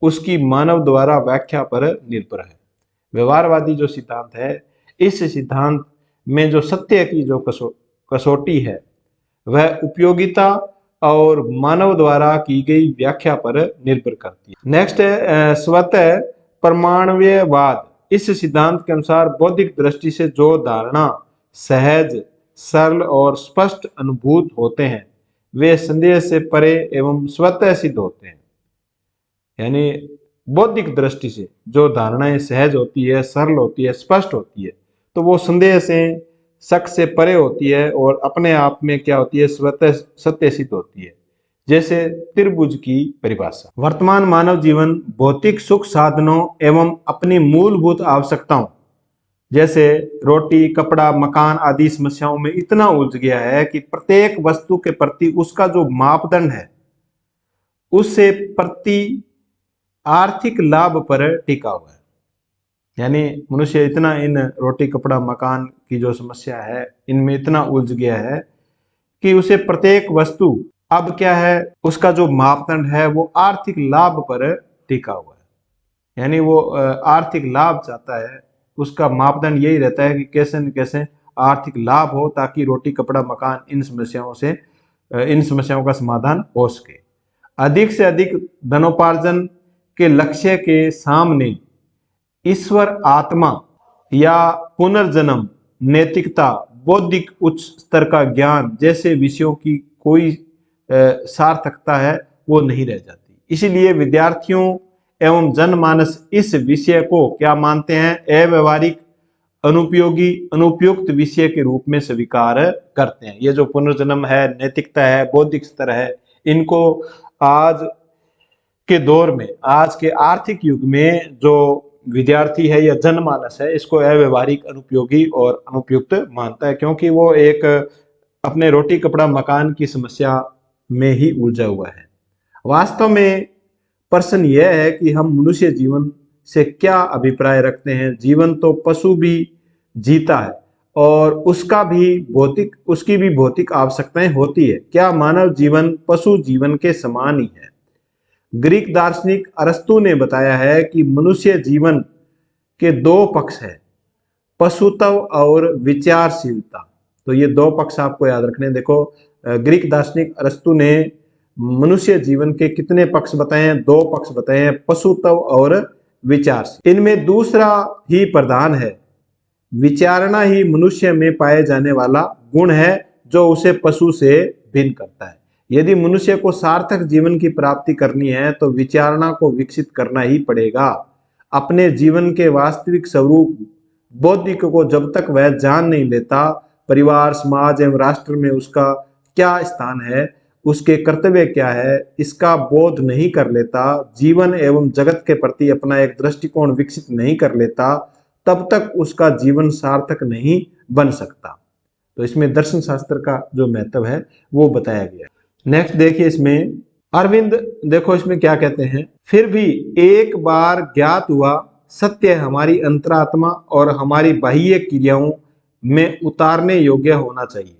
उसकी मानव द्वारा व्याख्या पर निर्भर है। व्यवहारवादी जो सिद्धांत है, इस सिद्धांत में जो सत्य की जो कसौटी है वह उपयोगिता और मानव द्वारा की गई व्याख्या पर निर्भर करती है। नेक्स्ट है स्वतः प्रमाणव्यवाद। इस सिद्धांत के अनुसार बौद्धिक दृष्टि से जो धारणा सहज, सरल और स्पष्ट अनुभूत होते हैं वे संदेह से परे एवं स्वतः सिद्ध होते हैं। यानी बौद्धिक दृष्टि से जो धारणाएं सहज होती है, सरल होती है, स्पष्ट होती है, तो वो संदेह से, शक से परे होती है और अपने आप में क्या होती है, स्वतः सत्य सिद्ध होती है। जैसे त्रिभुज की परिभाषा। वर्तमान मानव जीवन भौतिक सुख साधनों एवं अपनी मूलभूत आवश्यकताओं जैसे रोटी, कपड़ा, मकान आदि समस्याओं में इतना उलझ गया है कि प्रत्येक वस्तु के प्रति उसका जो मापदंड है उससे प्रति आर्थिक लाभ पर टिका हुआ है। यानी मनुष्य इतना इन रोटी, कपड़ा, मकान की जो समस्या है इनमें इतना उलझ गया है कि उसे प्रत्येक वस्तु अब क्या है, उसका जो मापदंड है वो आर्थिक लाभ पर टिका हुआ है। यानी वो आर्थिक लाभ चाहता है, उसका मापदंड यही रहता है कि कैसे न कैसे आर्थिक लाभ हो ताकि रोटी, कपड़ा, मकान इन समस्याओं का समाधान हो सके। अधिक से अधिक धनोपार्जन के लक्ष्य के सामने ईश्वर, आत्मा या पुनर्जन्म, नैतिकता, बौद्धिक उच्च स्तर का ज्ञान जैसे विषयों की कोई सार्थकता है वो नहीं रह जाती। इसीलिए विद्यार्थियों एवं जनमानस इस विषय को क्या मानते हैं, अव्यवहारिक, अनुपयोगी, अनुपयुक्त विषय के रूप में स्वीकार करते हैं। ये जो पुनर्जन्म है, नैतिकता है, बौद्धिक स्तर है, इनको आज के दौर में, आज के आर्थिक युग में जो विद्यार्थी है या जनमानस है इसको अव्यवहारिक, अनुपयोगी और अनुपयुक्त मानता है, क्योंकि वो एक अपने रोटी, कपड़ा, मकान की समस्या में ही उलझा हुआ है। वास्तव में प्रश्न यह है कि हम मनुष्य जीवन से क्या अभिप्राय रखते हैं। जीवन तो पशु भी जीता है और उसकी भी भौतिक आवश्यकताएं होती है। क्या मानव जीवन पशु जीवन के समान ही है? ग्रीक दार्शनिक अरस्तु ने बताया है कि मनुष्य जीवन के दो पक्ष है, पशुत्व और विचारशीलता। तो ये दो पक्ष आपको याद रखने। देखो, ग्रीक दार्शनिक अरस्तु ने मनुष्य जीवन के कितने पक्ष बताए हैं? दो पक्ष बताए हैं, पशुत्व और विचारशील। इनमें दूसरा ही प्रधान है। विचारणा ही मनुष्य में पाए जाने वाला गुण है जो उसे पशु से भिन्न करता है। यदि मनुष्य को सार्थक जीवन की प्राप्ति करनी है तो विचारणा को विकसित करना ही पड़ेगा। अपने जीवन के वास्तविक स्वरूप बौद्धिक को जब तक वह जान नहीं लेता, परिवार, समाज एवं राष्ट्र में उसका क्या स्थान है, उसके कर्तव्य क्या है, इसका बोध नहीं कर लेता, जीवन एवं जगत के प्रति अपना एक दृष्टिकोण विकसित नहीं कर लेता, तब तक उसका जीवन सार्थक नहीं बन सकता। तो इसमें दर्शन शास्त्र का जो महत्व है वो बताया गया। नेक्स्ट देखिए, इसमें अरविंद देखो इसमें क्या कहते हैं, फिर भी एक बार ज्ञात हुआ सत्य हमारी अंतरात्मा और हमारी बाह्य क्रियाओं में उतारने योग्य होना चाहिए।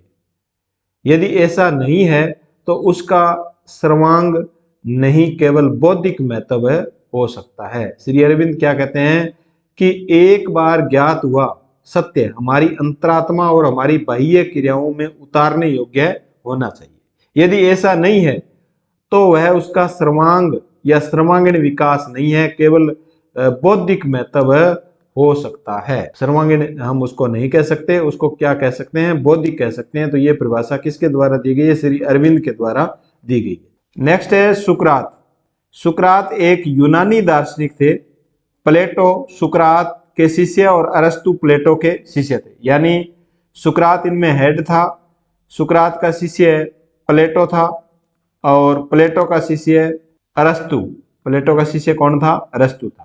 यदि ऐसा नहीं है तो उसका सर्वांग नहीं केवल बौद्धिक महत्व हो सकता है। श्री अरविंद क्या कहते हैं कि एक बार ज्ञात हुआ सत्य हमारी अंतरात्मा और हमारी बाह्य क्रियाओं में उतारने योग्य होना चाहिए। यदि ऐसा नहीं है तो वह उसका सर्वांग या सर्वांगीण विकास नहीं है, केवल बौद्धिक महत्व हो सकता है। सर्वांगीण हम उसको नहीं कह सकते, उसको क्या कह सकते हैं, बौद्धिक कह सकते हैं। तो ये परिभाषा किसके द्वारा दी गई है? श्री अरविंद के द्वारा दी गई है। नेक्स्ट है सुकरात। सुकरात एक यूनानी दार्शनिक थे। प्लेटो सुकरात के शिष्य और अरस्तु प्लेटो के शिष्य थे। यानी सुकरात इनमें हेड था, सुकरात का शिष्य प्लेटो था और प्लेटो का शिष्य अरस्तु। प्लेटो का शिष्य कौन था? अरस्तु था।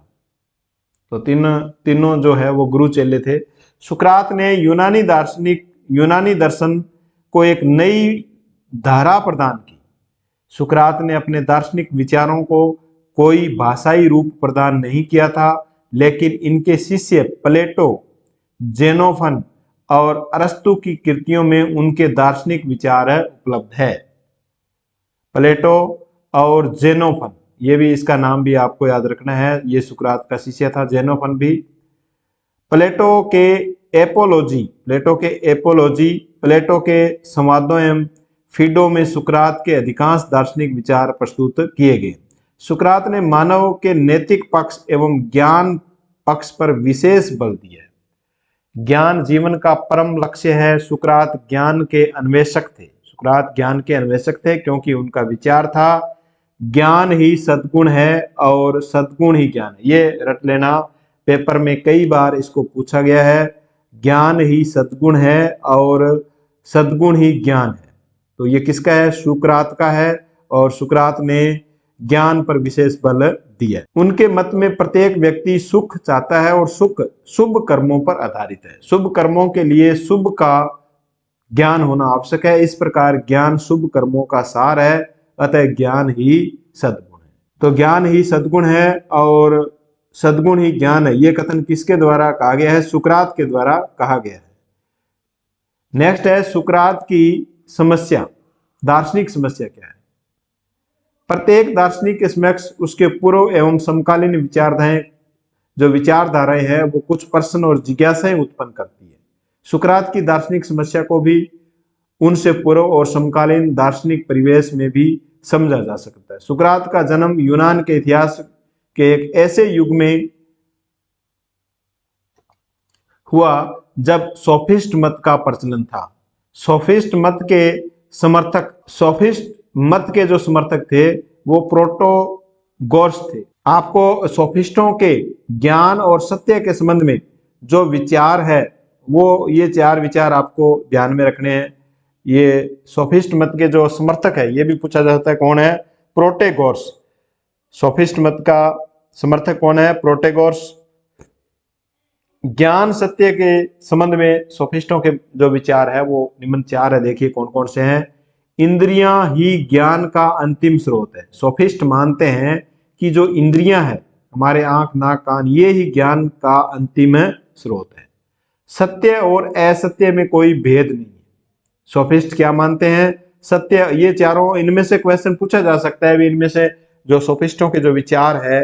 तो तीनों जो है वो गुरु चेले थे। सुकरात ने यूनानी दर्शन को एक नई धारा प्रदान की। सुकरात ने अपने दार्शनिक विचारों को कोई भाषाई रूप प्रदान नहीं किया था, लेकिन इनके शिष्य प्लेटो, जेनोफन और अरस्तु की कृतियों में उनके दार्शनिक विचार उपलब्ध है। प्लेटो और जेनोफन, ये भी इसका नाम भी आपको याद रखना है, ये सुकरात का शिष्य था। जेनोफन भी। प्लेटो के एपोलॉजी, प्लेटो के संवादों एवं फीडो में सुकरात के अधिकांश दार्शनिक विचार प्रस्तुत किए गए। सुकरात ने मानव के नैतिक पक्ष एवं ज्ञान पक्ष पर विशेष बल दिया है। ज्ञान जीवन का परम लक्ष्य है। सुकरात ज्ञान के अन्वेषक थे। सुकरात ज्ञान के अन्वेषक थे क्योंकि उनका विचार था ज्ञान ही सद्गुण है और सद्गुण ही ज्ञान है। ये रट लेना, पेपर में कई बार इसको पूछा गया है। ज्ञान ही सद्गुण है और सद्गुण ही ज्ञान है। तो ये किसका है? सुकरात का है। और सुकरात ने ज्ञान पर विशेष बल दिया। उनके मत में प्रत्येक व्यक्ति सुख चाहता है और सुख शुभ कर्मों पर आधारित है। शुभ कर्मों के लिए शुभ का ज्ञान होना आवश्यक है। इस प्रकार ज्ञान शुभ कर्मों का सार है, अतः ज्ञान ही सद्गुण है। तो ज्ञान ही सद्गुण है और सद्गुण ही ज्ञान है। यह कथन किसके द्वारा कहा गया है? सुकरात के द्वारा कहा गया है। नेक्स्ट है सुकरात की समस्या। दार्शनिक समस्या क्या है? प्रत्येक दार्शनिक के समक्ष उसके पूर्व एवं समकालीन विचारधाराएं हैं वो कुछ प्रश्न और जिज्ञासाएं उत्पन्न करती है। सुकरात की दार्शनिक समस्या को भी उनसे पूर्व और समकालीन दार्शनिक परिवेश में भी समझा जा सकता है। सुकरात का जन्म यूनान के इतिहास के एक ऐसे युग में हुआ जब सोफिस्ट मत का प्रचलन था। सोफिस्ट मत के जो समर्थक थे वो प्रोटोगोर्स थे। आपको सोफिस्टों के ज्ञान और सत्य के संबंध में जो विचार है वो ये चार विचार आपको ध्यान में रखने हैं। ये सोफिस्ट मत के जो समर्थक है, ये भी पूछा जाता है कौन है? प्रोटेगोर्स। सोफिस्ट मत का समर्थक कौन है? प्रोटेगोर्स। ज्ञान सत्य के संबंध में सोफिस्टों के जो विचार है वो निम्न चार है। देखिए कौन कौन से हैं। इंद्रियां ही ज्ञान का अंतिम स्रोत है। सोफिस्ट मानते हैं कि जो इंद्रियां हैं, हमारे आंख नाक कान, ये ही ज्ञान का अंतिम स्रोत है। सत्य और असत्य में कोई भेद नहीं है। सोफिस्ट क्या मानते हैं? सत्य। ये चारों, इनमें से क्वेश्चन पूछा जा सकता है। इनमें से जो सोफिस्टों के जो विचार है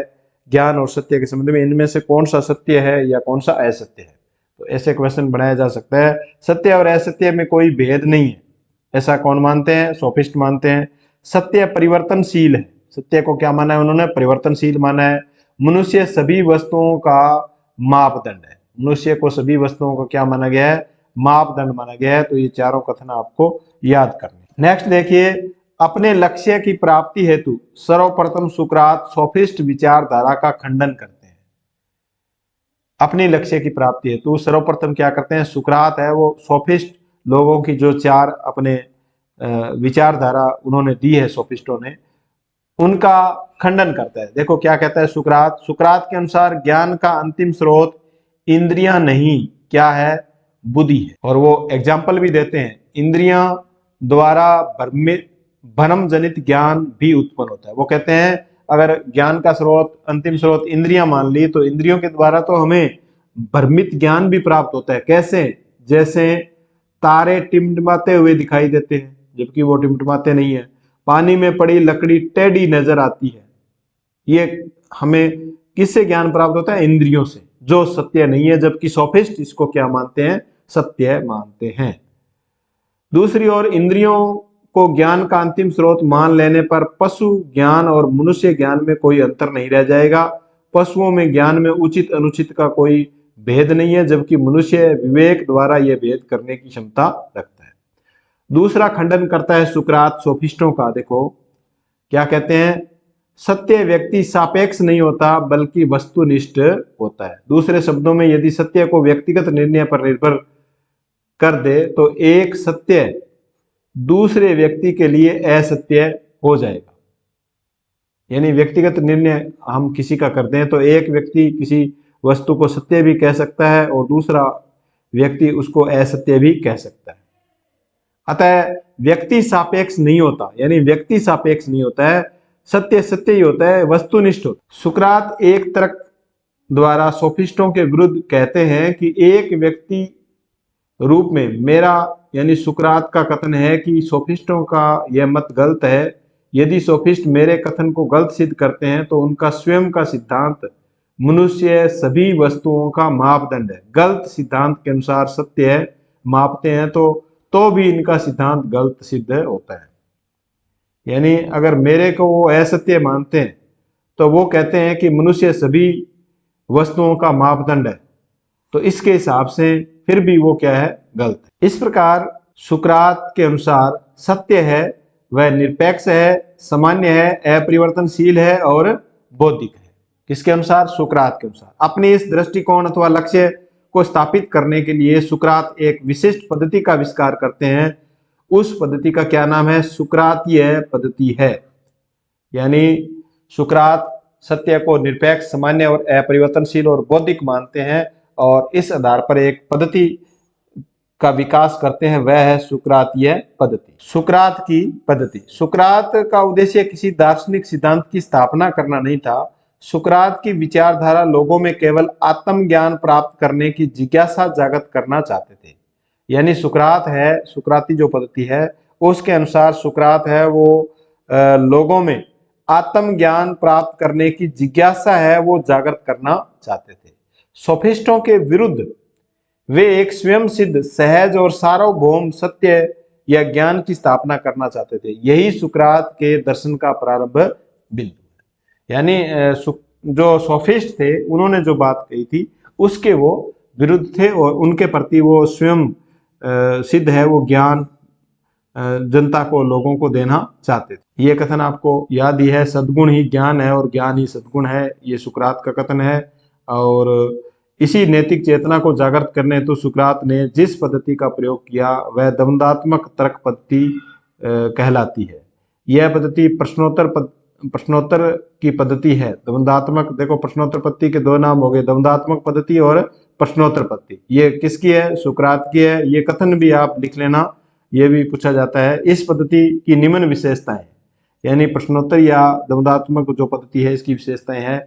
ज्ञान और सत्य के संबंध में, इनमें से कौन सा सत्य है या कौन सा असत्य है? तो ऐसे क्वेश्चन बनाया जा सकता है। सत्य और असत्य में कोई भेद नहीं है, ऐसा कौन मानते हैं? सोफिस्ट मानते हैं। सत्य परिवर्तनशील है। सत्य को क्या माना है उन्होंने? परिवर्तनशील माना है। मनुष्य सभी वस्तुओं का मापदंड है। मनुष्य को सभी वस्तुओं को क्या माना गया है? मापदंड माना गया है। तो ये चारों कथन आपको याद करने। नेक्स्ट देखिए, अपने लक्ष्य की प्राप्ति हेतु सर्वप्रथम सुकरात सोफिस्ट विचारधारा का खंडन करते हैं। अपने लक्ष्य की प्राप्ति हेतु सर्वप्रथम क्या करते हैं? सुकरात है वो सोफिस्ट लोगों की जो चार अपने विचारधारा उन्होंने दी है सोफिस्टों ने, उनका खंडन करता है। देखो क्या कहता है सुकरात। सुकरात के अनुसार ज्ञान का अंतिम स्रोत इंद्रियां नहीं, क्या है? बुद्धि है। और वो एग्जाम्पल भी देते हैं, इंद्रियां द्वारा भ्रम जनित ज्ञान भी उत्पन्न होता है। वो कहते हैं अगर ज्ञान का स्रोत, अंतिम स्रोत इंद्रियां मान ली, तो इंद्रियों के द्वारा तो हमें भ्रमित ज्ञान भी प्राप्त होता है। कैसे? जैसे तारे टिमटिमाते हुए दिखाई देते हैं जबकि वो टिमटिमाते नहीं है। पानी में पड़ी लकड़ी टेढ़ी नजर आती है। ये हमें किससे ज्ञान प्राप्त होता है? इंद्रियों से, जो सत्य नहीं है। जबकि सोफिस्ट इसको क्या मानते हैं? सत्य मानते हैं। दूसरी ओर इंद्रियों को ज्ञान का अंतिम स्रोत मान लेने पर पशु ज्ञान और मनुष्य ज्ञान में कोई अंतर नहीं रह जाएगा। पशुओं में ज्ञान में उचित अनुचित का कोई भेद नहीं है, जबकि मनुष्य विवेक द्वारा यह भेद करने की क्षमता रखता है। दूसरा खंडन करता है सुकरात सोफिस्टों का। देखो क्या कहते हैं? सत्य व्यक्ति सापेक्ष नहीं होता बल्कि वस्तुनिष्ठ होता है। दूसरे शब्दों में, यदि सत्य को व्यक्तिगत निर्णय पर निर्भर कर दे तो एक सत्य दूसरे व्यक्ति के लिए असत्य हो जाएगा। यानी व्यक्तिगत निर्णय हम किसी का करते हैं तो एक व्यक्ति किसी वस्तु को सत्य भी कह सकता है और दूसरा व्यक्ति उसको असत्य भी कह सकता है। अतः व्यक्ति सापेक्ष नहीं होता, यानी व्यक्ति सापेक्ष नहीं होता है, सत्य सत्य ही होता है, वस्तुनिष्ठ होता है। सुकरात एक तर्क द्वारा सोफिस्टों के विरुद्ध कहते हैं कि एक व्यक्ति रूप में मेरा, यानी सुकरात का कथन है कि सोफिस्टों का यह मत गलत है। यदि सोफिस्ट मेरे कथन को गलत सिद्ध करते हैं तो उनका स्वयं का सिद्धांत मनुष्य सभी वस्तुओं का मापदंड है। गलत सिद्धांत के अनुसार सत्य है मापते हैं तो तो भी इनका सिद्धांत गलत सिद्ध होता है। यानी अगर मेरे को वो असत्य मानते हैं तो वो कहते हैं कि मनुष्य सभी वस्तुओं का मापदंड है, तो इसके हिसाब से फिर भी वो क्या है, गलत है। इस प्रकार सुकरात के अनुसार सत्य है वह निरपेक्ष है, सामान्य है, अपरिवर्तनशील है और बौद्धिक है। किसके अनुसार? सुकरात के अनुसार। अपने इस दृष्टिकोण अथवा लक्ष्य को स्थापित करने के लिए सुकरात एक विशिष्ट पद्धति का आविष्कार करते हैं। उस पद्धति का क्या नाम है? सुकरातीय पद्धति है। यानी सुकरात सत्य को निरपेक्ष, सामान्य और अपरिवर्तनशील और बौद्धिक मानते हैं और इस आधार पर एक पद्धति का विकास करते हैं, वह है सुकरातीय पद्धति। सुकरात की पद्धति। सुकरात का उद्देश्य किसी दार्शनिक सिद्धांत की स्थापना करना नहीं था। सुकरात की विचारधारा लोगों में केवल आत्मज्ञान प्राप्त करने की जिज्ञासा जागृत करना चाहते थे। यानी सुकरात है, सुकराती जो पद्धति है उसके अनुसार सुकरात है वो लोगों में आत्मज्ञान प्राप्त करने की जिज्ञासा है वो जागृत करना चाहते थे। सोफिस्टों के विरुद्ध वे एक स्वयं सिद्ध, सहज और सार्वभौम सत्य या ज्ञान की स्थापना करना चाहते थे। यही सुकरात के दर्शन का प्रारंभ बिंदु है। यानी जो सोफिस्ट थे उन्होंने जो बात कही थी उसके वो विरुद्ध थे और उनके प्रति वो स्वयं सिद्ध है वो ज्ञान जनता को, लोगों को देना चाहते थे। ये कथन आपको याद ही है, सद्गुण ही ज्ञान है और ज्ञान ही सद्गुण है, ये सुकरात का कथन है। और इसी नैतिक चेतना को जागृत करने हेतु सुकरात ने जिस पद्धति का प्रयोग किया वह द्वंद्वात्मक तर्क पद्धति कहलाती है। यह पद्धति प्रश्नोत्तर की पद्धति है। द्वंद्वात्मक, देखो प्रश्नोत्तर पद्धति के दो नाम हो गए, द्वंद्वात्मक पद्धति और प्रश्नोत्तर पद्धति। ये किसकी है? सुकरात की है। ये कथन भी आप लिख लेना, ये भी पूछा जाता है। इस पद्धति की निम्न विशेषताएं, यानी प्रश्नोत्तर या द्वंद्वात्मक जो पद्धति है इसकी विशेषताएं हैं।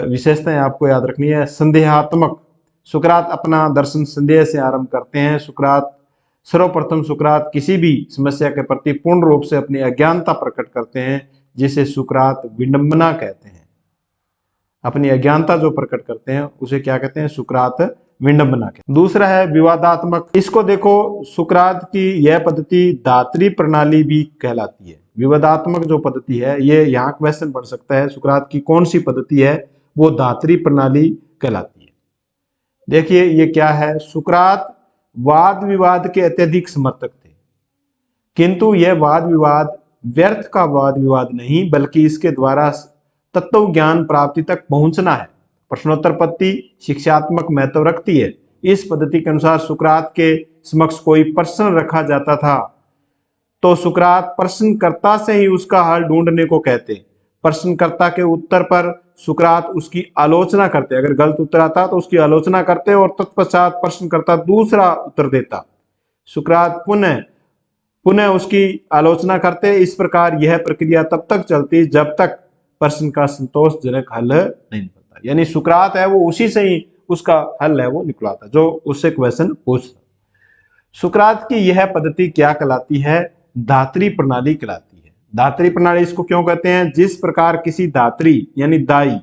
विशेषताएं आपको याद रखनी है। संदेहात्मक, सुकरात अपना दर्शन संदेह से आरंभ करते हैं। सर्वप्रथम सुकरात किसी भी समस्या के प्रति पूर्ण रूप से अपनी अज्ञानता प्रकट करते हैं, जिसे सुकरात विडंबना कहते हैं। अपनी अज्ञानता जो प्रकट करते हैं उसे क्या कहते हैं? सुकरात विडंबना कहते हैं। दूसरा है विवादात्मक। इसको देखो, सुकरात की यह पद्धति दात्री प्रणाली भी कहलाती है। विवादात्मक जो पद्धति है, ये यहाँ क्वेश्चन बन सकता है, सुकरात की कौन सी पद्धति है? वो दात्री प्रणाली कहलाती है। देखिए ये क्या है, सुकरात वाद विवाद के अत्यधिक समर्थक थे, किंतु यह वाद विवाद व्यर्थ का वाद विवाद नहीं, बल्कि इसके द्वारा तत्व ज्ञान प्राप्ति तक पहुंचना है। प्रश्नोत्तर पद्धति शिक्षात्मक महत्व रखती है। इस पद्धति के अनुसार सुकरात के समक्ष कोई प्रश्न रखा जाता था तो सुकरात प्रश्नकर्ता से ही उसका हल ढूंढने को कहते। प्रश्नकर्ता के उत्तर पर सुकरात उसकी आलोचना करते। अगर गलत उत्तर आता तो उसकी आलोचना करते और तत्पश्चात प्रश्नकर्ता दूसरा उत्तर देता। सुकरात पुनः उसकी आलोचना करते। इस प्रकार यह प्रक्रिया तब तक चलती जब तक प्रश्न का संतोषजनक हल नहीं निकलता। यानी सुकरात है वो उसी से ही उसका हल है वो निकलाता जो उससे क्वेश्चन पूछता। सुकरात की यह पद्धति क्या कहलाती है? दात्री प्रणाली कहलाती है। दात्री प्रणाली इसको क्यों कहते हैं? जिस प्रकार किसी दात्री यानी दाई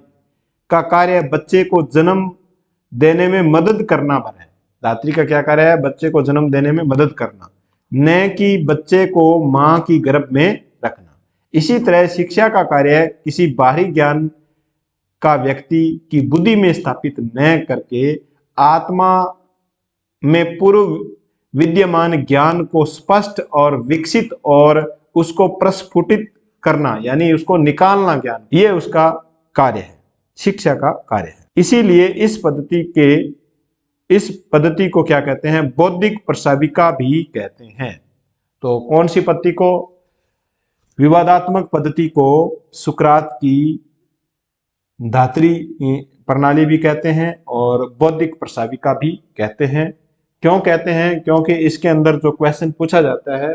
का कार्य बच्चे को जन्म देने में मदद करना भर है। दात्री का क्या कार्य है? बच्चे को जन्म देने में मदद करना, न कि बच्चे को मां की गर्भ में रखना। इसी तरह शिक्षा का कार्य किसी बाहरी ज्ञान का व्यक्ति की बुद्धि में स्थापित न करके आत्मा में पूर्व विद्यमान ज्ञान को स्पष्ट और विकसित और उसको प्रस्फुटित करना, यानी उसको निकालना ज्ञान, ये उसका कार्य है, शिक्षा का कार्य है। इसीलिए इस पद्धति को क्या कहते हैं? बौद्धिक प्रसाविका भी कहते हैं। तो कौन सी पद्धति को? विवादात्मक पद्धति को सुकरात की दात्री प्रणाली भी कहते हैं और बौद्धिक प्रसाविका भी कहते हैं। क्यों कहते हैं? क्योंकि इसके अंदर जो क्वेश्चन पूछा जाता है,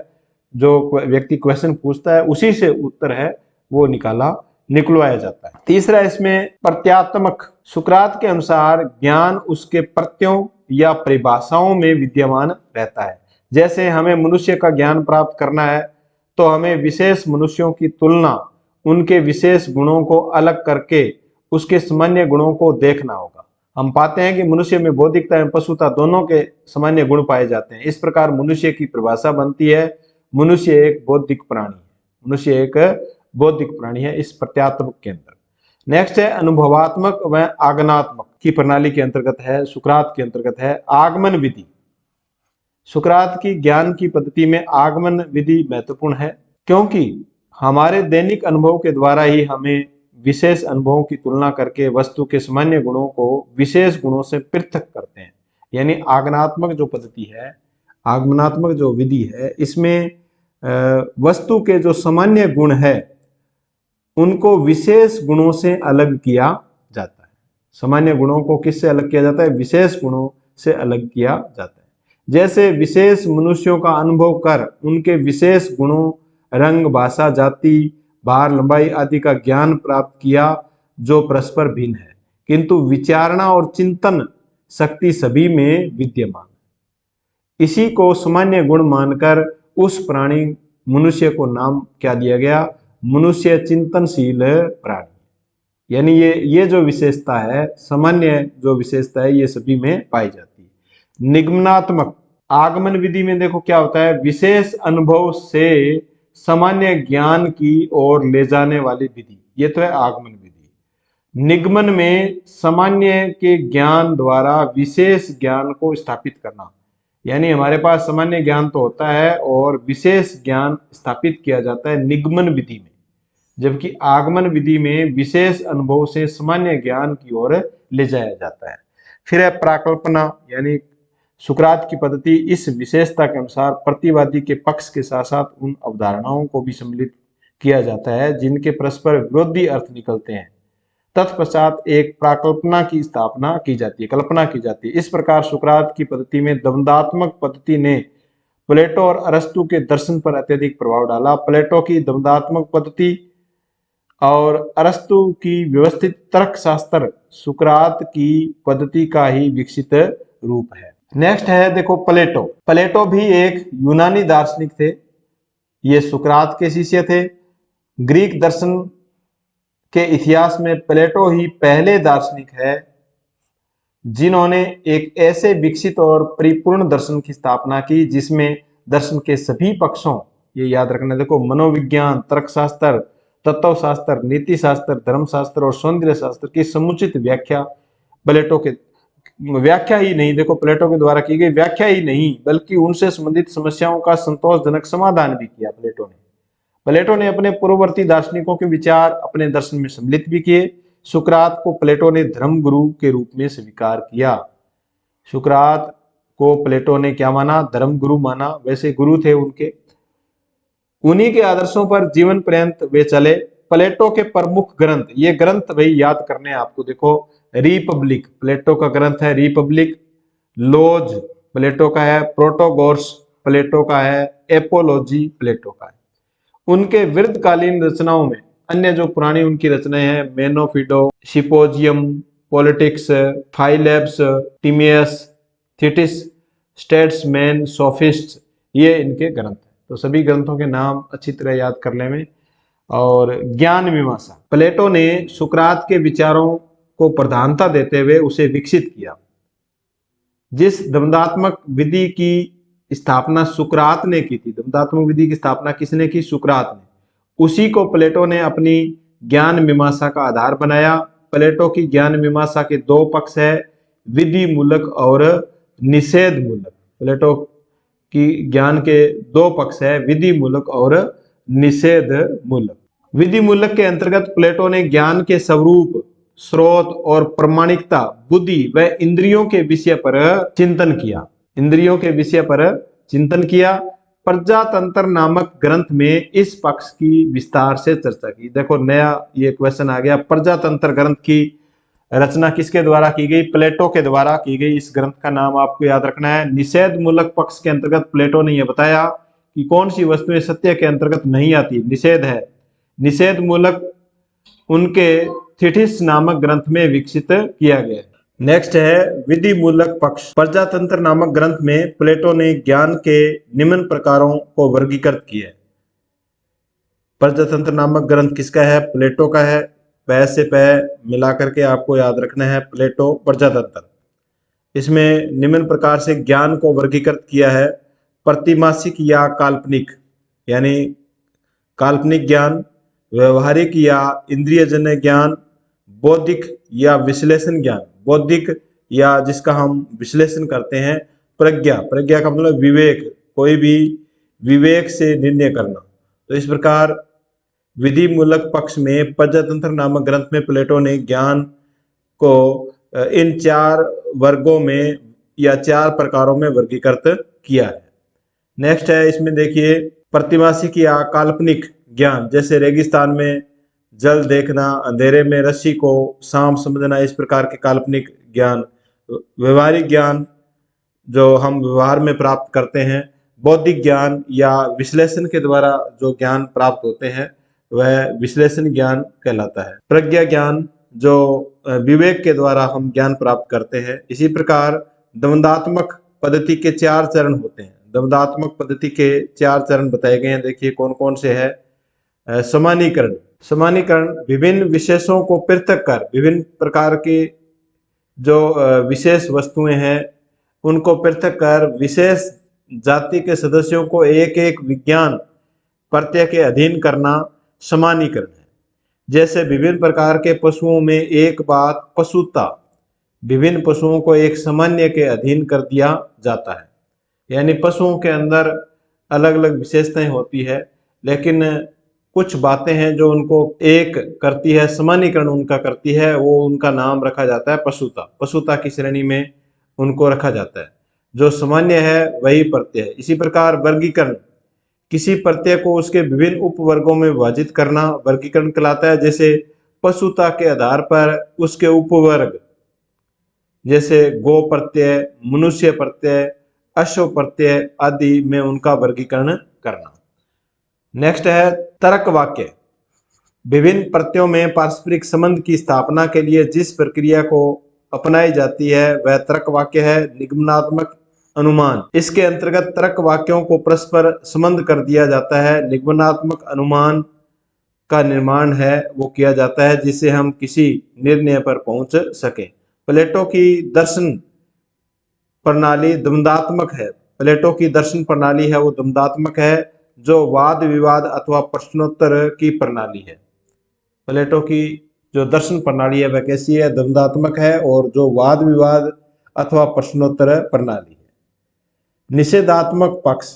जो व्यक्ति क्वेश्चन पूछता है उसी से उत्तर है वो निकलवाया जाता है। तीसरा इसमें प्रत्यात्मक। सुकरात के अनुसार ज्ञान उसके प्रत्ययों या परिभाषाओं में विद्यमान रहता है। जैसे हमें मनुष्य का ज्ञान प्राप्त करना है तो हमें विशेष मनुष्यों की तुलना उनके विशेष गुणों को अलग करके उसके सामान्य गुणों को देखना होगा। हम पाते हैं कि मनुष्य में बौद्धिकता एवं पशुता दोनों के सामान्य गुण पाए जाते हैं। इस प्रकार मनुष्य की परिभाषा बनती है, मनुष्य एक बौद्धिक प्राणी है। मनुष्य एक बौद्धिक प्राणी है इस प्रत्यात्मक के अंदर। नेक्स्ट है अनुभवात्मक व आगमनात्मक की प्रणाली के अंतर्गत है, सुकरात के अंतर्गत है आगमन विधि। सुकरात की ज्ञान की पद्धति में आगमन विधि महत्वपूर्ण है, क्योंकि हमारे दैनिक अनुभव के द्वारा ही हमें विशेष अनुभवों की तुलना करके वस्तु के सामान्य गुणों को विशेष गुणों से पृथक करते हैं। यानी आगमनात्मक जो पद्धति है, आगमनात्मक जो विधि है, इसमें वस्तु के जो सामान्य गुण है उनको विशेष गुणों से अलग किया जाता है। सामान्य गुणों को किससे अलग किया जाता है? विशेष गुणों से अलग किया जाता है। जैसे विशेष मनुष्यों का अनुभव कर उनके विशेष गुणों, रंग, भाषा, जाति, भार, लंबाई आदि का ज्ञान प्राप्त किया जो परस्पर भिन्न है, किंतु विचारणा और चिंतन शक्ति सभी में विद्यमान। इसी को सामान्य गुण मानकर उस प्राणी मनुष्य को नाम क्या दिया गया? मनुष्य चिंतनशील प्राणी। यानी ये जो विशेषता है, सामान्य जो विशेषता है, ये सभी में पाई जाती है। निगमनात्मक आगमन विधि में देखो क्या होता है, विशेष अनुभव से सामान्य ज्ञान की ओर ले जाने वाली विधि, ये तो है आगमन विधि। निगमन में सामान्य के ज्ञान द्वारा विशेष ज्ञान को स्थापित करना, यानी हमारे पास सामान्य ज्ञान तो होता है और विशेष ज्ञान स्थापित किया जाता है निगमन विधि में, जबकि आगमन विधि में विशेष अनुभव से सामान्य ज्ञान की ओर ले जाया जाता है। फिर है प्राकल्पना, यानी सुकरात की पद्धति इस विशेषता के अनुसार प्रतिवादी के पक्ष के साथ साथ उन अवधारणाओं को भी सम्मिलित किया जाता है जिनके परस्पर विरोधी अर्थ निकलते हैं। तत्पश्चात एक प्राकल्पना की स्थापना की जाती है, कल्पना की जाती है। इस प्रकार सुकरात की पद्धति में द्वंद्वात्मक पद्धति ने प्लेटो और अरस्तु के दर्शन पर अत्यधिक प्रभाव डाला। प्लेटो की द्वंद्वात्मक पद्धति और अरस्तु की व्यवस्थित तर्कशास्त्र सुकरात की पद्धति का ही विकसित रूप है। नेक्स्ट है देखो प्लेटो। प्लेटो भी एक यूनानी दार्शनिक थे, ये सुकरात के शिष्य थे। ग्रीक दर्शन के इतिहास में प्लेटो ही पहले दार्शनिक है जिन्होंने एक ऐसे विकसित और परिपूर्ण दर्शन की स्थापना की जिसमें दर्शन के सभी पक्षों, ये याद रखना, देखो मनोविज्ञान, तर्कशास्त्र, तत्वशास्त्र, नीति शास्त्र, धर्मशास्त्र और सौंदर्य शास्त्र की समुचित व्याख्या प्लेटो के व्याख्या ही नहीं, देखो प्लेटो के द्वारा की गई व्याख्या ही नहीं बल्कि उनसे संबंधित समस्याओं का संतोषजनक समाधान भी किया प्लेटो ने अपने पूर्ववर्ती दार्शनिकों के विचार अपने दर्शन में सम्मिलित भी किए। सुकरात को प्लेटो ने धर्म गुरु के रूप में स्वीकार किया। सुकरात को प्लेटो ने क्या माना? धर्म गुरु माना। वैसे गुरु थे उनके, उन्हीं के आदर्शों पर जीवन पर्यंत वे चले। प्लेटो के प्रमुख ग्रंथ, ये ग्रंथ भाई याद करने हैं आपको, देखो रिपब्लिक प्लेटो का ग्रंथ है, रिपब्लिक। लॉज प्लेटो का है, प्रोटोगोर्स प्लेटो का है, एपोलॉजी प्लेटो का है। उनके वृद्धकालीन रचनाओं में अन्य जो पुरानी उनकी रचनाएं हैं, मेनोफिडो, सिपोजियम, पॉलिटिक्स, फाइलेब्स, टिमियस, थीटिस, स्टेट्समैन, सोफिस्ट, ये इनके ग्रंथ हैं। तो सभी ग्रंथों के नाम अच्छी तरह याद कर ले में। और ज्ञान मीमांसा, प्लेटो ने सुकरात के विचारों को प्रधानता देते हुए उसे विकसित किया। जिस द्वंद्वात्मक विधि की स्थापना सुकरात ने की थी, द्वंद्वात्मक विधि की स्थापना किसने की? सुकरात ने। उसी को प्लेटो ने अपनी ज्ञान मीमांसा का आधार बनाया। प्लेटो की ज्ञान मीमांसा के दो पक्ष है, विधि मूलक और निषेध मूलक। प्लेटो की ज्ञान के दो पक्ष है, विधि मूलक और निषेध मूलक। विधि मूलक के अंतर्गत प्लेटो ने ज्ञान के स्वरूप, स्रोत और प्रामाणिकता, बुद्धि व इंद्रियों के विषय पर चिंतन किया। इंद्रियों के विषय पर चिंतन किया। प्रजातंत्र नामक ग्रंथ में इस पक्ष की विस्तार से चर्चा की। देखो नया ये क्वेश्चन आ गया, प्रजातंत्र ग्रंथ की रचना किसके द्वारा की गई? प्लेटो के द्वारा की गई। इस ग्रंथ का नाम आपको याद रखना है। निषेध मूलक पक्ष के अंतर्गत प्लेटो ने यह बताया कि कौन सी वस्तुएं सत्य के अंतर्गत नहीं आती, निषेध है। निषेध मूलक उनके थीटिस नामक ग्रंथ में विकसित किया गया। नेक्स्ट है विधि मूलक पक्ष। प्रजातंत्र नामक ग्रंथ में प्लेटो ने ज्ञान के निम्न प्रकारों को वर्गीकृत किया। प्रजातंत्र नामक ग्रंथ किसका है? प्लेटो का है। पै से पै मिला करके आपको याद रखना है प्लेटो प्रजातंत्र। इसमें निम्न प्रकार से ज्ञान को वर्गीकृत किया है, प्रतिमासिक या काल्पनिक, यानी काल्पनिक ज्ञान, व्यवहारिक या इंद्रियजन्य ज्ञान, बौद्धिक या विश्लेषण ज्ञान, बौद्धिक या जिसका हम विश्लेषण करते हैं, प्रज्ञा, प्रज्ञा का मतलब विवेक, कोई भी विवेक से निर्णय करना। तो इस प्रकार विधि मूलक पक्ष में प्रजातंत्र नामक ग्रंथ में प्लेटो ने ज्ञान को इन 4 वर्गों में या 4 प्रकारों में वर्गीकृत किया है। नेक्स्ट है, इसमें देखिए प्रतिमासिक या काल्पनिक ज्ञान, जैसे रेगिस्तान में जल देखना, अंधेरे में रस्सी को सांप समझना, इस प्रकार के काल्पनिक ज्ञान। व्यवहारिक ज्ञान जो हम व्यवहार में प्राप्त करते हैं, बौद्धिक ज्ञान या विश्लेषण के द्वारा जो ज्ञान प्राप्त होते हैं वह विश्लेषण ज्ञान कहलाता है। प्रज्ञा ज्ञान जो विवेक के द्वारा हम ज्ञान प्राप्त करते हैं। इसी प्रकार द्वंदात्मक पद्धति के 4 चरण होते हैं। द्वंदात्मक पद्धति के 4 चरण बताए गए हैं, देखिए कौन कौन से है। समानीकरण, समानीकरण विभिन्न विशेषों को पृथक कर विभिन्न प्रकार की जो विशेष वस्तुएं हैं उनको पृथक कर विशेष जाति के सदस्यों को एक एक विज्ञान प्रत्यय के अधीन करना समानीकरण है। जैसे विभिन्न प्रकार के पशुओं में एक बात पशुता, विभिन्न पशुओं को एक सामान्य के अधीन कर दिया जाता है, यानी पशुओं के अंदर अलग अलग विशेषताएं होती है, लेकिन कुछ बातें हैं जो उनको एक करती है, समानीकरण उनका करती है, वो उनका नाम रखा जाता है पशुता, पशुता की श्रेणी में उनको रखा जाता है। जो सामान्य है वही प्रत्यय है। इसी प्रकार वर्गीकरण, किसी प्रत्यय को उसके विभिन्न उपवर्गों में विभाजित करना वर्गीकरण कहलाता है। जैसे पशुता के आधार पर उसके उपवर्ग, जैसे गो प्रत्यय, मनुष्य प्रत्यय, अश्व प्रत्यय आदि में उनका वर्गीकरण करना। नेक्स्ट है तर्क वाक्य, विभिन्न प्रत्ययों में पारस्परिक संबंध की स्थापना के लिए जिस प्रक्रिया को अपनाई जाती है वह तर्क वाक्य है। निगमनात्मक अनुमान, इसके अंतर्गत तर्क वाक्यों को परस्पर संबंध कर दिया जाता है। निगमनात्मक अनुमान का निर्माण है वो किया जाता है जिससे हम किसी निर्णय पर पहुंच सकें। प्लेटो की दर्शन प्रणाली द्वंदात्मक है। प्लेटो की दर्शन प्रणाली है वो द्वंदात्मक है, जो वाद विवाद अथवा प्रश्नोत्तर की प्रणाली है। प्लेटो की जो दर्शन प्रणाली है वह कैसी है, द्वंदात्मक है, और जो वाद विवाद अथवा प्रश्नोत्तर प्रणाली है। निषेधात्मक पक्ष,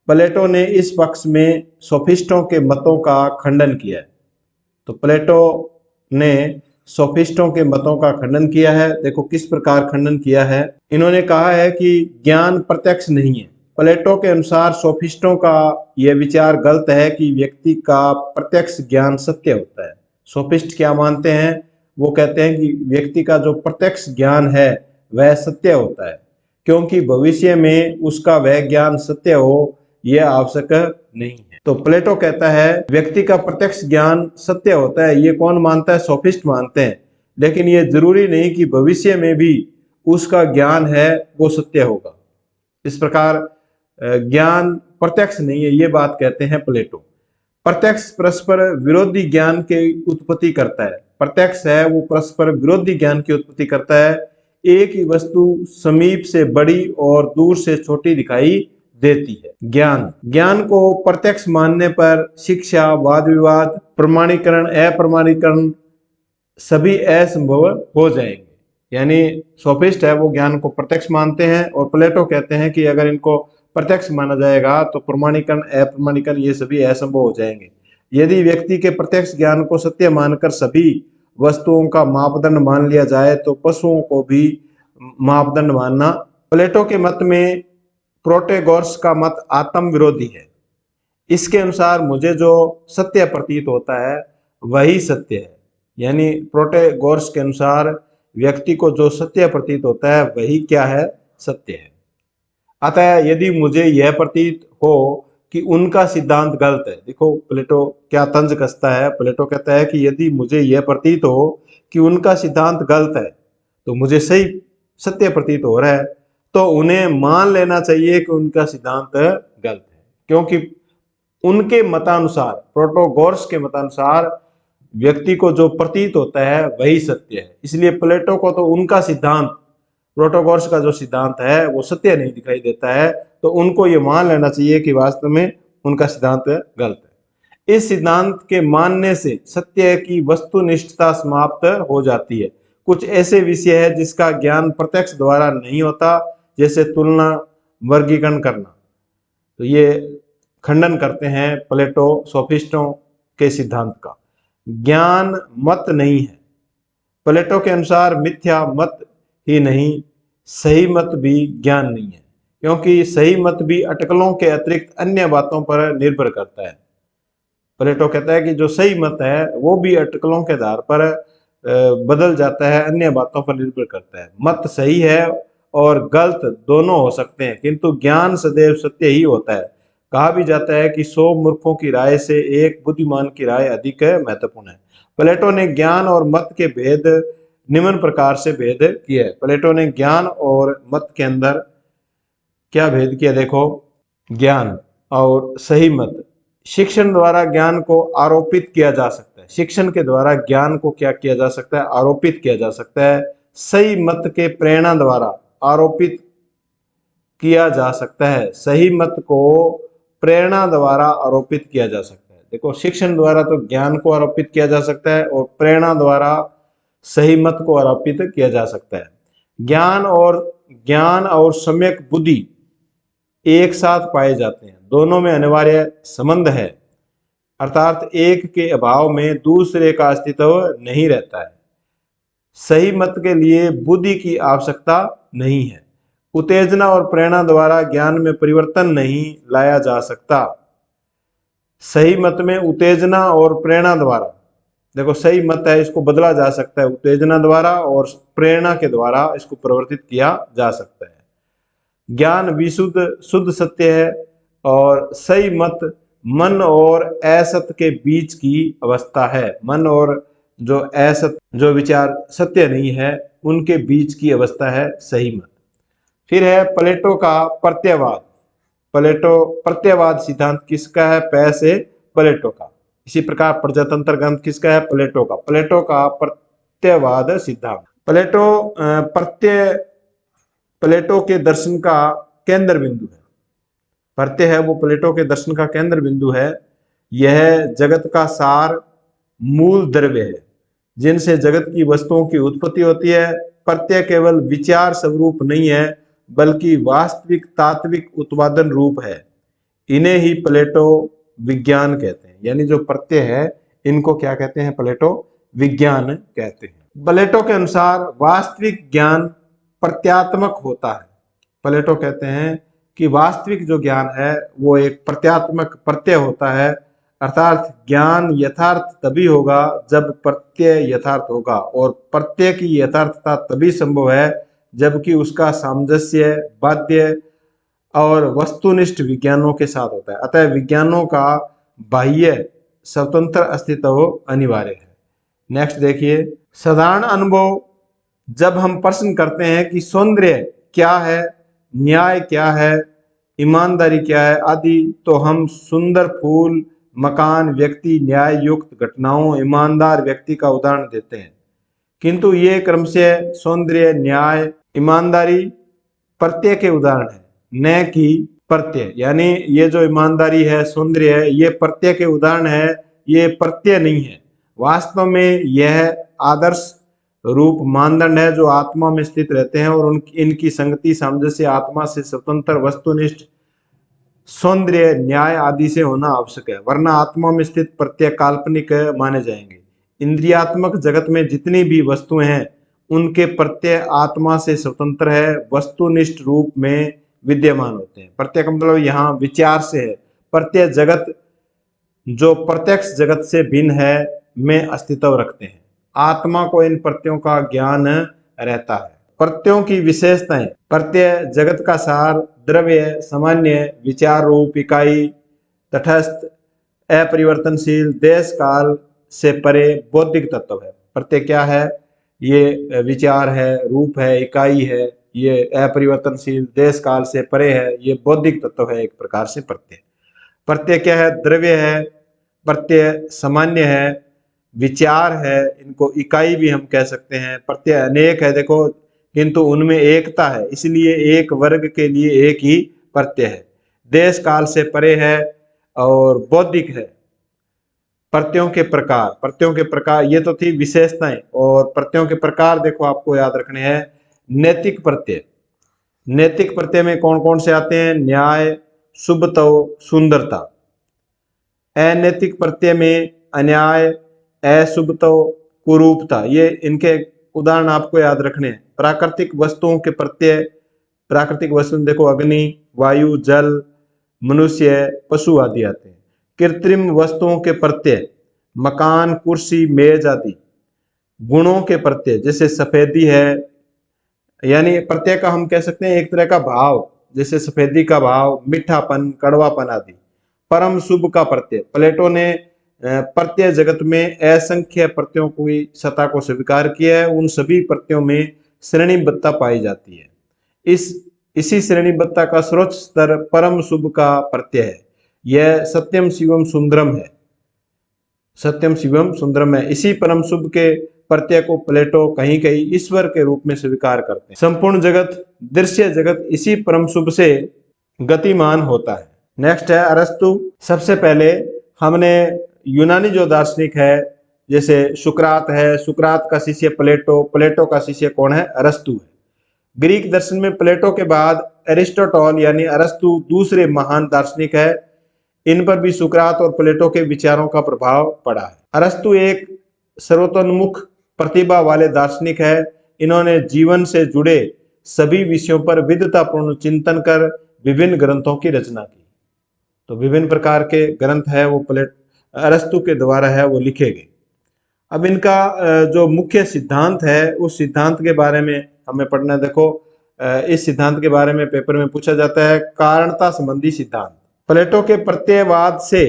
प्लेटो ने इस पक्ष में सोफिस्टों के मतों का खंडन किया है। तो प्लेटो ने सोफिस्टों के मतों का खंडन किया है। देखो किस प्रकार खंडन किया है। इन्होंने कहा है कि ज्ञान प्रत्यक्ष नहीं है। प्लेटो के अनुसार सोफिस्टों का यह विचार गलत है कि व्यक्ति का प्रत्यक्ष ज्ञान सत्य होता है। सोफिस्ट क्या मानते हैं, वो कहते हैं कि व्यक्ति का जो प्रत्यक्ष ज्ञान है वह सत्य होता है, क्योंकि भविष्य में उसका वह ज्ञान सत्य हो यह आवश्यक नहीं है। तो प्लेटो कहता है व्यक्ति का प्रत्यक्ष ज्ञान सत्य होता है। ये कौन मानता है, सोफिस्ट मानते हैं, लेकिन ये जरूरी नहीं कि भविष्य में भी उसका ज्ञान है वो सत्य होगा। इस प्रकार ज्ञान प्रत्यक्ष नहीं है, ये बात कहते हैं प्लेटो। प्रत्यक्ष परस्पर विरोधी ज्ञान की उत्पत्ति करता है। प्रत्यक्ष है वो परस्पर विरोधी ज्ञान की उत्पत्ति करता है। एक ही वस्तु समीप से बड़ी और दूर से छोटी दिखाई देती है। ज्ञान, ज्ञान को प्रत्यक्ष मानने पर शिक्षा, वाद विवाद, प्रमाणीकरण, अप्रमाणीकरण सभी असंभव हो जाएंगे। यानी सोफिस्ट है वो ज्ञान को प्रत्यक्ष मानते हैं, और प्लेटो कहते हैं कि अगर इनको प्रत्यक्ष माना जाएगा तो प्रमाणीकरण, अप्रमाणीकरण ये सभी असंभव हो जाएंगे। यदि व्यक्ति के प्रत्यक्ष ज्ञान को सत्य मानकर सभी वस्तुओं का मापदंड मान लिया जाए तो पशुओं को भी मापदंड मानना। प्लेटो के मत में प्रोटेगोरस का मत आत्म विरोधी है। इसके अनुसार मुझे जो सत्य प्रतीत होता है वही सत्य है। यानी प्रोटेगोरस के अनुसार व्यक्ति को जो सत्य प्रतीत होता है वही क्या है, सत्य है। अतः यदि मुझे यह प्रतीत हो कि उनका सिद्धांत गलत है, देखो प्लेटो क्या तंज कसता है। प्लेटो कहता है कि यदि मुझे यह प्रतीत हो कि उनका सिद्धांत गलत है तो मुझे सही सत्य प्रतीत हो रहा है, तो उन्हें मान लेना चाहिए कि उनका सिद्धांत गलत है, क्योंकि उनके मतानुसार, प्रोटेगोरस के मतानुसार व्यक्ति को जो प्रतीत होता है वही सत्य है। इसलिए प्लेटो को तो उनका सिद्धांत, प्रोटोगोरस का जो सिद्धांत है वो सत्य नहीं दिखाई देता है, तो उनको ये मान लेना चाहिए कि वास्तव में उनका सिद्धांत गलत है। इस सिद्धांत के मानने से सत्य की वस्तुनिष्ठता समाप्त हो जाती है। कुछ ऐसे विषय है जिसका ज्ञान प्रत्यक्ष द्वारा नहीं होता, जैसे तुलना, वर्गीकरण करना। तो ये खंडन करते हैं प्लेटो सोफिस्टों के सिद्धांत का। ज्ञान मत नहीं है। प्लेटो के अनुसार मिथ्या मत ही नहीं, सही मत भी ज्ञान नहीं है, क्योंकि सही मत भी अटकलों के अतिरिक्त अन्य बातों पर निर्भर करता है। प्लेटो कहता है कि जो सही मत है वो भी अटकलों के आधार पर बदल जाता है, अन्य बातों पर निर्भर करता है। मत सही है और गलत दोनों हो सकते हैं, किंतु ज्ञान सदैव सत्य ही होता है। कहा भी जाता है कि 100 मूर्खों की राय से एक बुद्धिमान की राय अधिक महत्वपूर्ण है। प्लेटो ने ज्ञान और मत के भेद निम्न प्रकार से भेद किया है। प्लेटो ने ज्ञान और मत के अंदर क्या भेद किया, देखो। ज्ञान और सही मत। शिक्षण द्वारा ज्ञान को आरोपित किया जा सकता है। शिक्षण के द्वारा ज्ञान को क्या किया जा सकता है, आरोपित किया जा सकता है। सही मत के प्रेरणा द्वारा आरोपित किया जा सकता है। सही मत को प्रेरणा द्वारा आरोपित किया जा सकता है। देखो, शिक्षण द्वारा तो ज्ञान को आरोपित किया जा सकता है और प्रेरणा द्वारा सही मत को आरोपित किया जा सकता है। ज्ञान और सम्यक बुद्धि एक साथ पाए जाते हैं, दोनों में अनिवार्य संबंध है, अर्थात एक के अभाव में दूसरे का अस्तित्व नहीं रहता है। सही मत के लिए बुद्धि की आवश्यकता नहीं है। उत्तेजना और प्रेरणा द्वारा ज्ञान में परिवर्तन नहीं लाया जा सकता। सही मत में उत्तेजना और प्रेरणा द्वारा, देखो सही मत है, इसको बदला जा सकता है उत्तेजना द्वारा, और प्रेरणा के द्वारा इसको परिवर्तित किया जा सकता है। ज्ञान विशुद्ध शुद्ध सत्य है और सही मत मन और असत के बीच की अवस्था है। मन और जो असत, जो विचार सत्य नहीं है, उनके बीच की अवस्था है सही मत। फिर है प्लेटो का प्रत्ययवाद। प्लेटो प्रत्ययवाद सिद्धांत किसका है, पैसे प्लेटो का। इसी प्रकार प्रजातंत्र ग्रंथ किसका है, प्लेटो का। प्लेटो का प्रत्ययवाद सिद्धांत। प्लेटो के दर्शन का केंद्र बिंदु है। प्रत्यय है वो प्लेटो के दर्शन का केंद्र बिंदु है। यह जगत का सार मूल द्रव्य है जिनसे जगत की वस्तुओं की उत्पत्ति होती है। प्रत्यय केवल विचार स्वरूप नहीं है, बल्कि वास्तविक तात्विक उत्पादन रूप है। इन्हें ही प्लेटो विज्ञान कहते हैं। यानी जो प्रत्यय है इनको क्या कहते हैं, प्लेटो विज्ञान कहते हैं। प्लेटो के अनुसार वास्तविक ज्ञान प्रत्यात्मक होता है। प्लेटो कहते हैं कि वास्तविक जो ज्ञान है वो एक प्रत्यात्मक प्रत्यय होता है, अर्थात ज्ञान यथार्थ तभी होगा जब प्रत्यय यथार्थ होगा, और प्रत्यय की यथार्थता तभी संभव है जबकि उसका सामंजस्य बाध्य और वस्तुनिष्ठ विज्ञानों के साथ होता है। अतः विज्ञानों का बाह्य स्वतंत्र अस्तित्व अनिवार्य है। नेक्स्ट देखिए, साधारण अनुभव। जब हम प्रश्न करते हैं कि सौंदर्य क्या है, न्याय क्या है, ईमानदारी क्या है आदि, तो हम सुंदर फूल, मकान, व्यक्ति, न्याय युक्त घटनाओं, ईमानदार व्यक्ति का उदाहरण देते हैं। किंतु ये क्रमशः सौंदर्य, न्याय, ईमानदारी प्रत्यय के उदाहरण है, न कि प्रत्यय। यानी ये जो ईमानदारी है, सौंदर्य है, ये प्रत्यय के उदाहरण है, ये प्रत्यय नहीं है। वास्तव में यह आदर्श रूप मानदंड है जो आत्मा में स्थित रहते हैं, और इनकी संगति सामंजस्य आत्मा से स्वतंत्र वस्तुनिष्ठ सौंदर्य, न्याय आदि से होना आवश्यक है, वरना आत्मा में स्थित प्रत्यय काल्पनिक माने जाएंगे। इंद्रियात्मक जगत में जितनी भी वस्तुएं हैं उनके प्रत्यय आत्मा से स्वतंत्र है, वस्तुनिष्ठ रूप में विद्यमान होते हैं। प्रत्यय का मतलब यहाँ विचार से है। प्रत्यय जगत जो प्रत्यक्ष जगत से भिन्न है में अस्तित्व रखते हैं। आत्मा को इन प्रत्ययों का ज्ञान रहता है। प्रत्ययों की विशेषताएं। प्रत्यय जगत का सार, द्रव्य, सामान्य, विचार रूप इकाई, तटस्थ, अपरिवर्तनशील, देश काल से परे बौद्धिक तत्व है। प्रत्यय क्या है, ये विचार है, रूप है, इकाई है, ये अपरिवर्तनशील, देश काल से परे है, ये बौद्धिक तत्व है एक प्रकार से प्रत्यय। प्रत्यय क्या है, द्रव्य है, प्रत्यय सामान्य है, विचार है, इनको इकाई भी हम कह सकते हैं। प्रत्यय अनेक है देखो, किंतु उनमें एकता है, इसलिए एक वर्ग के लिए एक ही प्रत्यय है। देश काल से परे है और बौद्धिक है। प्रत्ययों के प्रकार, प्रत्ययों के प्रकार ये तो थी विशेषताएं, और प्रत्ययों के प्रकार देखो आपको याद रखने हैं। नैतिक प्रत्यय, नैतिक प्रत्यय में कौन कौन से आते हैं? न्याय, शुभतो, सुंदरता। अनैतिक प्रत्यय में अन्याय, अशुभतो, कुरूपता। ये इनके उदाहरण आपको याद रखने हैं। प्राकृतिक वस्तुओं के प्रत्यय, प्राकृतिक वस्तु देखो अग्नि, वायु, जल, मनुष्य, पशु आदि आते हैं। कृत्रिम वस्तुओं के प्रत्यय, मकान, कुर्सी, मेज आदि। गुणों के प्रत्यय जैसे सफेदी है, यानी प्रत्यय का हम कह सकते हैं एक तरह का भाव, जैसे सफेदी का भाव, मीठापन, कड़वापन आदि। परम शुभ का प्रत्यय, प्लेटो ने प्रत्यय जगत में असंख्य प्रत्ययों की सत्ता को स्वीकार किया है। उन सभी प्रत्ययों में श्रेणीबद्धता पाई जाती है। इसी श्रेणीबद्धता का सर्वोच्च स्तर परम शुभ का प्रत्यय है। यह सत्यम शिवम सुंदरम है, सत्यम शिवम सुंदरम है। इसी परम शुभ के प्रत्यय को प्लेटो कहीं कहीं ईश्वर के रूप में स्वीकार करते हैं। संपूर्ण जगत, दृश्य जगत इसी परम शुभ से गतिमान होता है। नेक्स्ट है अरस्तु। सबसे पहले हमने यूनानी जो दार्शनिक है, जैसे सुकरात है, सुकरात का शिष्य प्लेटो, प्लेटो का शिष्य कौन है? अरस्तु है। ग्रीक दर्शन में प्लेटो के बाद एरिस्टोटल यानी अरस्तु दूसरे महान दार्शनिक है। इन पर भी सुकरात और प्लेटो के विचारों का प्रभाव पड़ा है। अरस्तु एक सर्वतोन्मुख प्रतिभा वाले दार्शनिक है। इन्होंने जीवन से जुड़े सभी विषयों पर विद्वतापूर्ण चिंतन कर विभिन्न ग्रंथों की रचना की। तो विभिन्न प्रकार के ग्रंथ है वो अरस्तु के द्वारा है वो लिखे गए। अब इनका जो मुख्य सिद्धांत है उस सिद्धांत के बारे में हमें पढ़ना। देखो इस सिद्धांत के बारे में पेपर में पूछा जाता है, कारणता संबंधी सिद्धांत। प्लेटो के प्रत्ययवाद से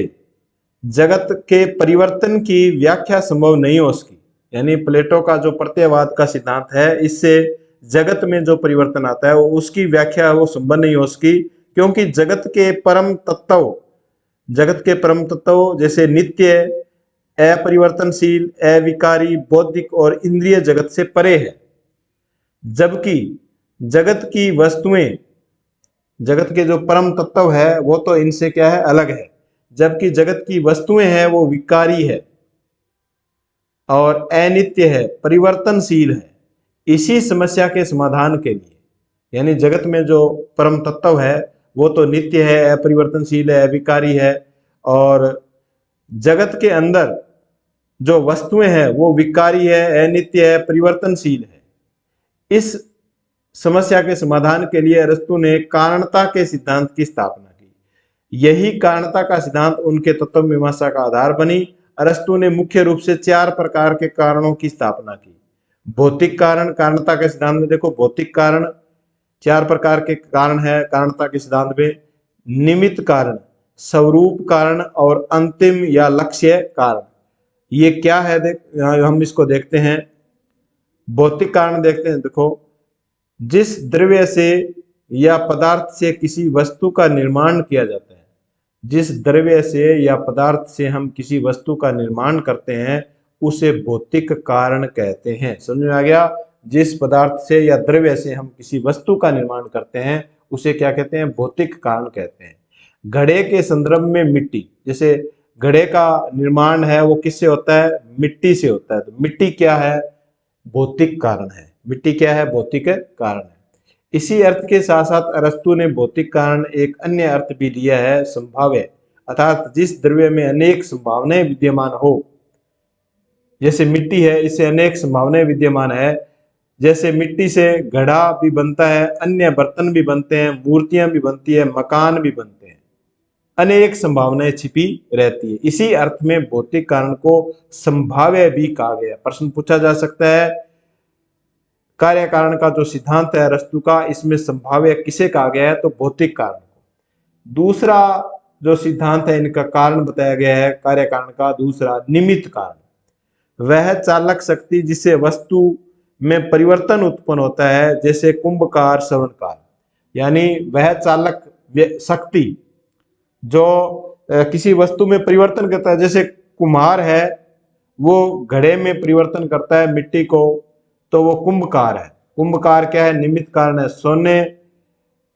जगत के परिवर्तन की व्याख्या संभव नहीं हो सकी। यानी प्लेटो का जो प्रत्ययवाद का सिद्धांत है, इससे जगत में जो परिवर्तन आता है उसकी व्याख्या वो संभव नहीं हो सकी, क्योंकि जगत के परम तत्व जैसे नित्य, अपरिवर्तनशील, अविकारी, बौद्धिक और इंद्रिय जगत से परे है। जबकि जगत की वस्तुएं, जगत के जो परम तत्व है वो तो इनसे क्या है? अलग है। जबकि जगत की वस्तुएं हैं वो विकारी है और अनित्य है, परिवर्तनशील है। इसी समस्या के समाधान के लिए, यानी जगत में जो परम तत्व है वो तो नित्य है, अपरिवर्तनशील है, अविकारी है, और जगत के अंदर जो वस्तुएं हैं वो विकारी है, अनित्य है, परिवर्तनशील है। इस समस्या के समाधान के लिए अरस्तु ने कारणता के सिद्धांत की स्थापना की। यही कारणता का सिद्धांत उनके तत्व मीमांसा का आधार बनी। अरस्तु ने मुख्य रूप से 4 प्रकार के कारणों की स्थापना की। भौतिक कारण, कारणता के सिद्धांत में देखो भौतिक कारण 4 प्रकार के कारण है कारणता के सिद्धांत में। निमित्त कारण, स्वरूप कारण और अंतिम या लक्ष्य कारण। ये क्या है? हम इसको देखते हैं। भौतिक कारण देखते हैं। देखो, जिस द्रव्य से या पदार्थ से किसी वस्तु का निर्माण किया जाता है, जिस द्रव्य से या पदार्थ से हम किसी वस्तु का निर्माण करते हैं उसे भौतिक कारण कहते हैं। समझ में आ गया? जिस पदार्थ से या द्रव्य से हम किसी वस्तु का निर्माण करते हैं उसे क्या कहते हैं? भौतिक कारण कहते हैं। घड़े के संदर्भ में मिट्टी, जैसे घड़े का निर्माण है वो किससे होता है? मिट्टी से होता है। तो मिट्टी क्या है? भौतिक कारण है। मिट्टी क्या है? भौतिक कारण है। इसी अर्थ के साथ साथ अरस्तु ने भौतिक कारण एक अन्य अर्थ भी लिया है, संभाव्य, अर्थात जिस द्रव्य में अनेक संभावनाएं विद्यमान हो। जैसे मिट्टी है, इससे अनेक संभावनाएं विद्यमान है। जैसे मिट्टी से घड़ा भी बनता है, अन्य बर्तन भी बनते हैं, मूर्तियां भी बनती है, मकान भी बनते हैं, अनेक संभावनाएं छिपी रहती है। इसी अर्थ में भौतिक कारण को संभाव्य भी कहा गया। प्रश्न पूछा जा सकता है, कार्य कारण का जो सिद्धांत है अरस्तु का, इसमें संभाव्य किसे कहा गया है? तो भौतिक कारण को। दूसरा जो सिद्धांत है इनका कारण बताया गया है कार्य कारण का, दूसरा निमित्त कारण। वह चालक शक्ति जिससे वस्तु में परिवर्तन उत्पन्न होता है, जैसे कुंभकार, श्रवणकार। यानी वह चालक शक्ति जो किसी वस्तु में परिवर्तन करता है, जैसे कुम्हार है वो घड़े में परिवर्तन करता है मिट्टी को, तो वो कुंभकार है। कुंभकार क्या है? निमित्त कारण है। सोने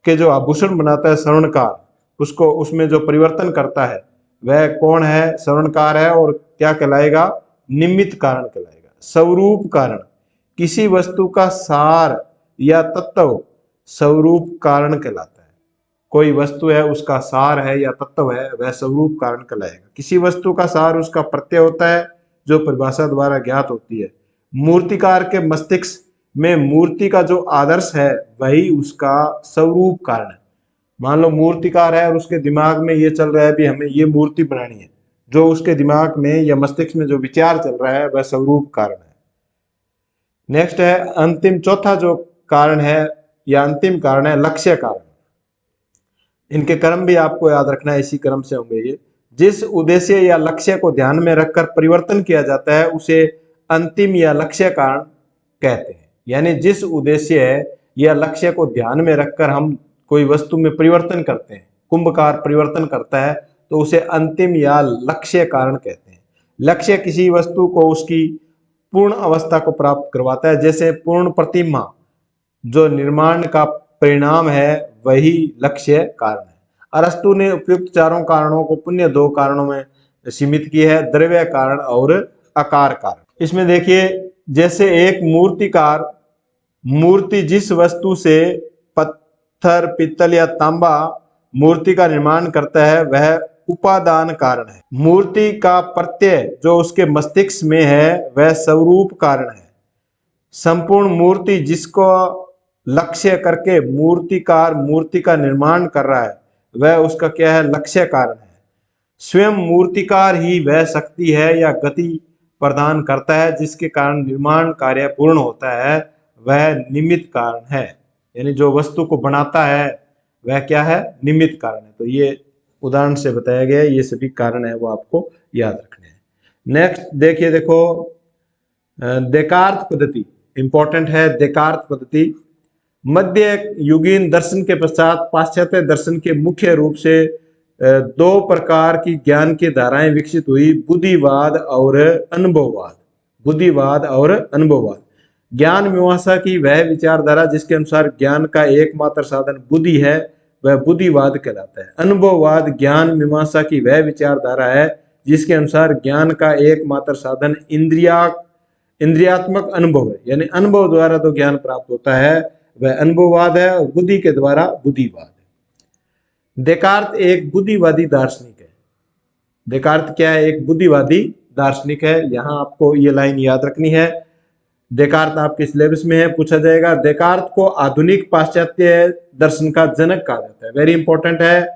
के जो आभूषण बनाता है स्वर्णकार, उसको उसमें जो परिवर्तन करता है वह कौन है? स्वर्णकार है। और क्या कहलाएगा? निमित्त कारण कहलाएगा। स्वरूप कारण, किसी वस्तु का सार या तत्व स्वरूप कारण कहलाता है। कोई वस्तु है, उसका सार है या तत्व है, वह स्वरूप कारण कहलाएगा। किसी वस्तु का सार उसका प्रत्यय होता है जो परिभाषा द्वारा ज्ञात होती है। मूर्तिकार के मस्तिष्क में मूर्ति का जो आदर्श है वही उसका स्वरूप कारण है। मान लो मूर्तिकार है और उसके दिमाग में ये चल रहा है भी हमें ये मूर्ति बनानी है, जो उसके दिमाग में या मस्तिष्क में जो विचार चल रहा है वह स्वरूप कारण है। नेक्स्ट है अंतिम, चौथा जो कारण है या अंतिम कारण है लक्ष्य कारण। इनके क्रम भी आपको याद रखना है, इसी क्रम से होंगे ये। जिस उद्देश्य या लक्ष्य को ध्यान में रखकर परिवर्तन किया जाता है उसे अंतिम या लक्ष्य कारण कहते हैं। यानी जिस उद्देश्य या लक्ष्य को ध्यान में रखकर हम कोई वस्तु में परिवर्तन करते हैं, कुंभकार परिवर्तन करता है, तो उसे अंतिम या लक्ष्य कारण कहते हैं। लक्ष्य किसी वस्तु को उसकी पूर्ण अवस्था को प्राप्त करवाता है। जैसे पूर्ण प्रतिमा जो निर्माण का परिणाम है वही लक्ष्य कारण है। अरस्तु ने उपयुक्त चारों कारणों को पुण्य दो कारणों में सीमित किया है, द्रव्य कारण और आकार कारण। इसमें देखिए, जैसे एक मूर्तिकार मूर्ति जिस वस्तु से पत्थर, पित्तल या तांबा मूर्ति का निर्माण करता है वह उपादान कारण है। मूर्ति का प्रत्यय जो उसके मस्तिष्क में है वह स्वरूप कारण है। संपूर्ण मूर्ति जिसको लक्ष्य करके मूर्तिकार मूर्ति का निर्माण कर रहा है वह उसका क्या है? लक्ष्य कारण है। स्वयं मूर्तिकार ही वह शक्ति है या गति प्रदान करता है जिसके कारण निर्माण कार्य पूर्ण होता है, वह निमित्त कारण है। यानी जो वस्तु को बनाता है वह क्या है? निमित्त कारण है। तो ये उदाहरण से बताया गया, ये सभी कारण है वो आपको याद रखने हैं। नेक्स्ट देखिए, देखो देकार्त पद्धति इंपॉर्टेंट है। देकार्त पद्धति मध्य युगीन दर्शन के पश्चात पाश्चात्य दर्शन के मुख्य रूप से दो प्रकार की ज्ञान की धाराएं विकसित हुई, बुद्धिवाद और अनुभववाद। बुद्धिवाद और अनुभववाद। ज्ञान मीमांसा की वह विचारधारा जिसके अनुसार ज्ञान का एकमात्र साधन बुद्धि है वह बुद्धिवाद कहलाता है। अनुभववाद ज्ञान मीमांसा की वह विचारधारा है जिसके अनुसार ज्ञान का एकमात्र साधन इंद्रियात्मक अनुभव है। यानी अनुभव द्वारा तो ज्ञान प्राप्त होता है वह अनुभववाद है, और बुद्धि के द्वारा बुद्धिवाद है। देकार्त एक बुद्धिवादी दार्शनिक है। देकार्त क्या है? एक बुद्धिवादी दार्शनिक है। यहां आपको ये लाइन याद रखनी है। देकार्त आपके सिलेबस में है, पूछा जाएगा। देकार्त को आधुनिक पाश्चात्य दर्शन का जनक कहा जाता है। वेरी इंपॉर्टेंट है।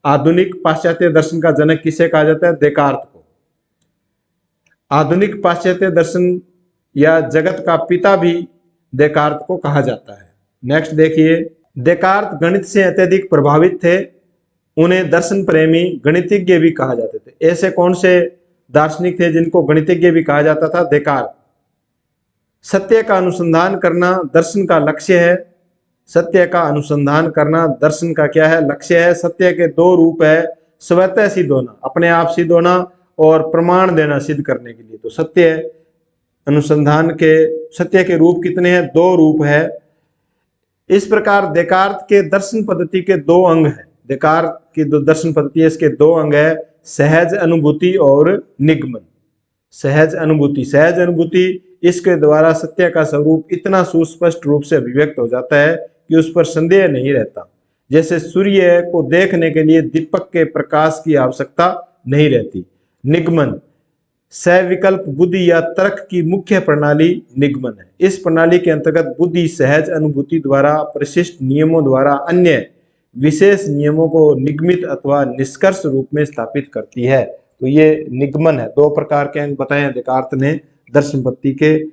आधुनिक पाश्चात्य दर्शन का जनक किसे कहा जाता है? देकार्त को। आधुनिक पाश्चात्य दर्शन या जगत का पिता भी देकार्त को कहा जाता है। नेक्स्ट देखिए, देकार्त गणित से अत्यधिक प्रभावित थे। उन्हें दर्शन प्रेमी गणितज्ञ भी कहा जाते थे। ऐसे कौन से दार्शनिक थे जिनको गणितज्ञ भी कहा जाता था? देकार्त। सत्य का अनुसंधान करना दर्शन का लक्ष्य है। सत्य का अनुसंधान करना दर्शन का क्या है? लक्ष्य है। सत्य के दो रूप है, स्वतः सिद्ध होना, अपने आप सिद्ध होना, और प्रमाण देना सिद्ध करने के लिए। तो सत्य अनुसंधान के सत्य के रूप कितने हैं? दो रूप है। इस प्रकार देकार्त के दर्शन पद्धति के दो अंग हैं। देकार्त की जो दर्शन पद्धति है इसके दो अंग है, सहज अनुभूति और निगमन। सहज अनुभूति, सहज अनुभूति इसके द्वारा सत्य का स्वरूप इतना सुस्पष्ट रूप से अभिव्यक्त हो जाता है कि उस पर संदेह नहीं रहता। जैसे सूर्य को देखने के लिए दीपक के प्रकाश की आवश्यकता नहीं रहती। निगमन सविकल्प बुद्धि या तर्क की मुख्य प्रणाली निगमन है। इस प्रणाली के अंतर्गत बुद्धि सहज अनुभूति द्वारा परिशिष्ट नियमों द्वारा अन्य विशेष नियमों को निगमित अथवा निष्कर्ष रूप में स्थापित करती है। तो ये निगमन है। दो प्रकार के अंग बताए हैं देकार्त ने दर्शन पद्धति के,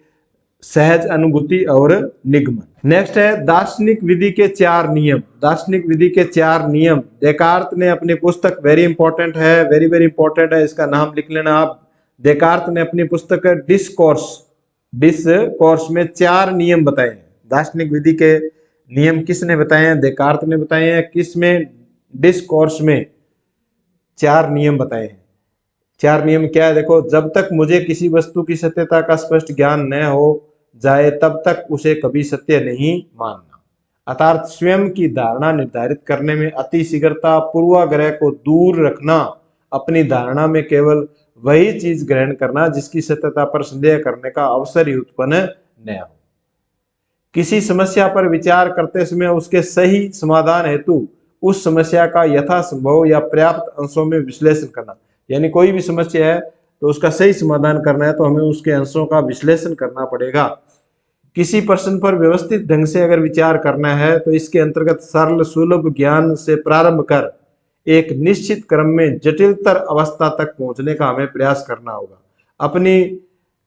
सहज अनुभूति और निगमन। नेक्स्ट है दार्शनिक विधि के चार नियम। दार्शनिक विधि के चार नियम देकार्त ने अपनी पुस्तक, वेरी इंपॉर्टेंट है, वेरी वेरी इंपॉर्टेंट है, इसका नाम लिख लेना आप। देकार्त ने अपनी पुस्तक डिस्कोर्स में चार नियम बताए हैं। दार्शनिक विधि के नियम किसने बताए हैं? देकार्त ने बताए हैं। किसमें? डिस्कोर्स में चार नियम बताए हैं। 4 नियम क्या है देखो, जब तक मुझे किसी वस्तु की सत्यता का स्पष्ट ज्ञान न हो जाए तब तक उसे कभी सत्य नहीं मानना। अर्थात स्वयं की धारणा निर्धारित करने में अति शीघ्रता, पूर्वाग्रह को दूर रखना, अपनी धारणा में केवल वही चीज ग्रहण करना जिसकी सत्यता पर संदेह करने का अवसर ही उत्पन्न न हो। किसी समस्या पर विचार करते समय उसके सही समाधान हेतु उस समस्या का यथासंभव या पर्याप्त अंशों में विश्लेषण करना। यानी कोई भी समस्या है तो उसका सही समाधान करना है तो हमें उसके अंशों का विश्लेषण करना पड़ेगा। किसी प्रश्न पर व्यवस्थित ढंग से अगर विचार करना है तो इसके अंतर्गत सरल सुलभ ज्ञान से प्रारंभ कर एक निश्चित क्रम में जटिलतर अवस्था तक पहुंचने का हमें प्रयास करना होगा। अपनी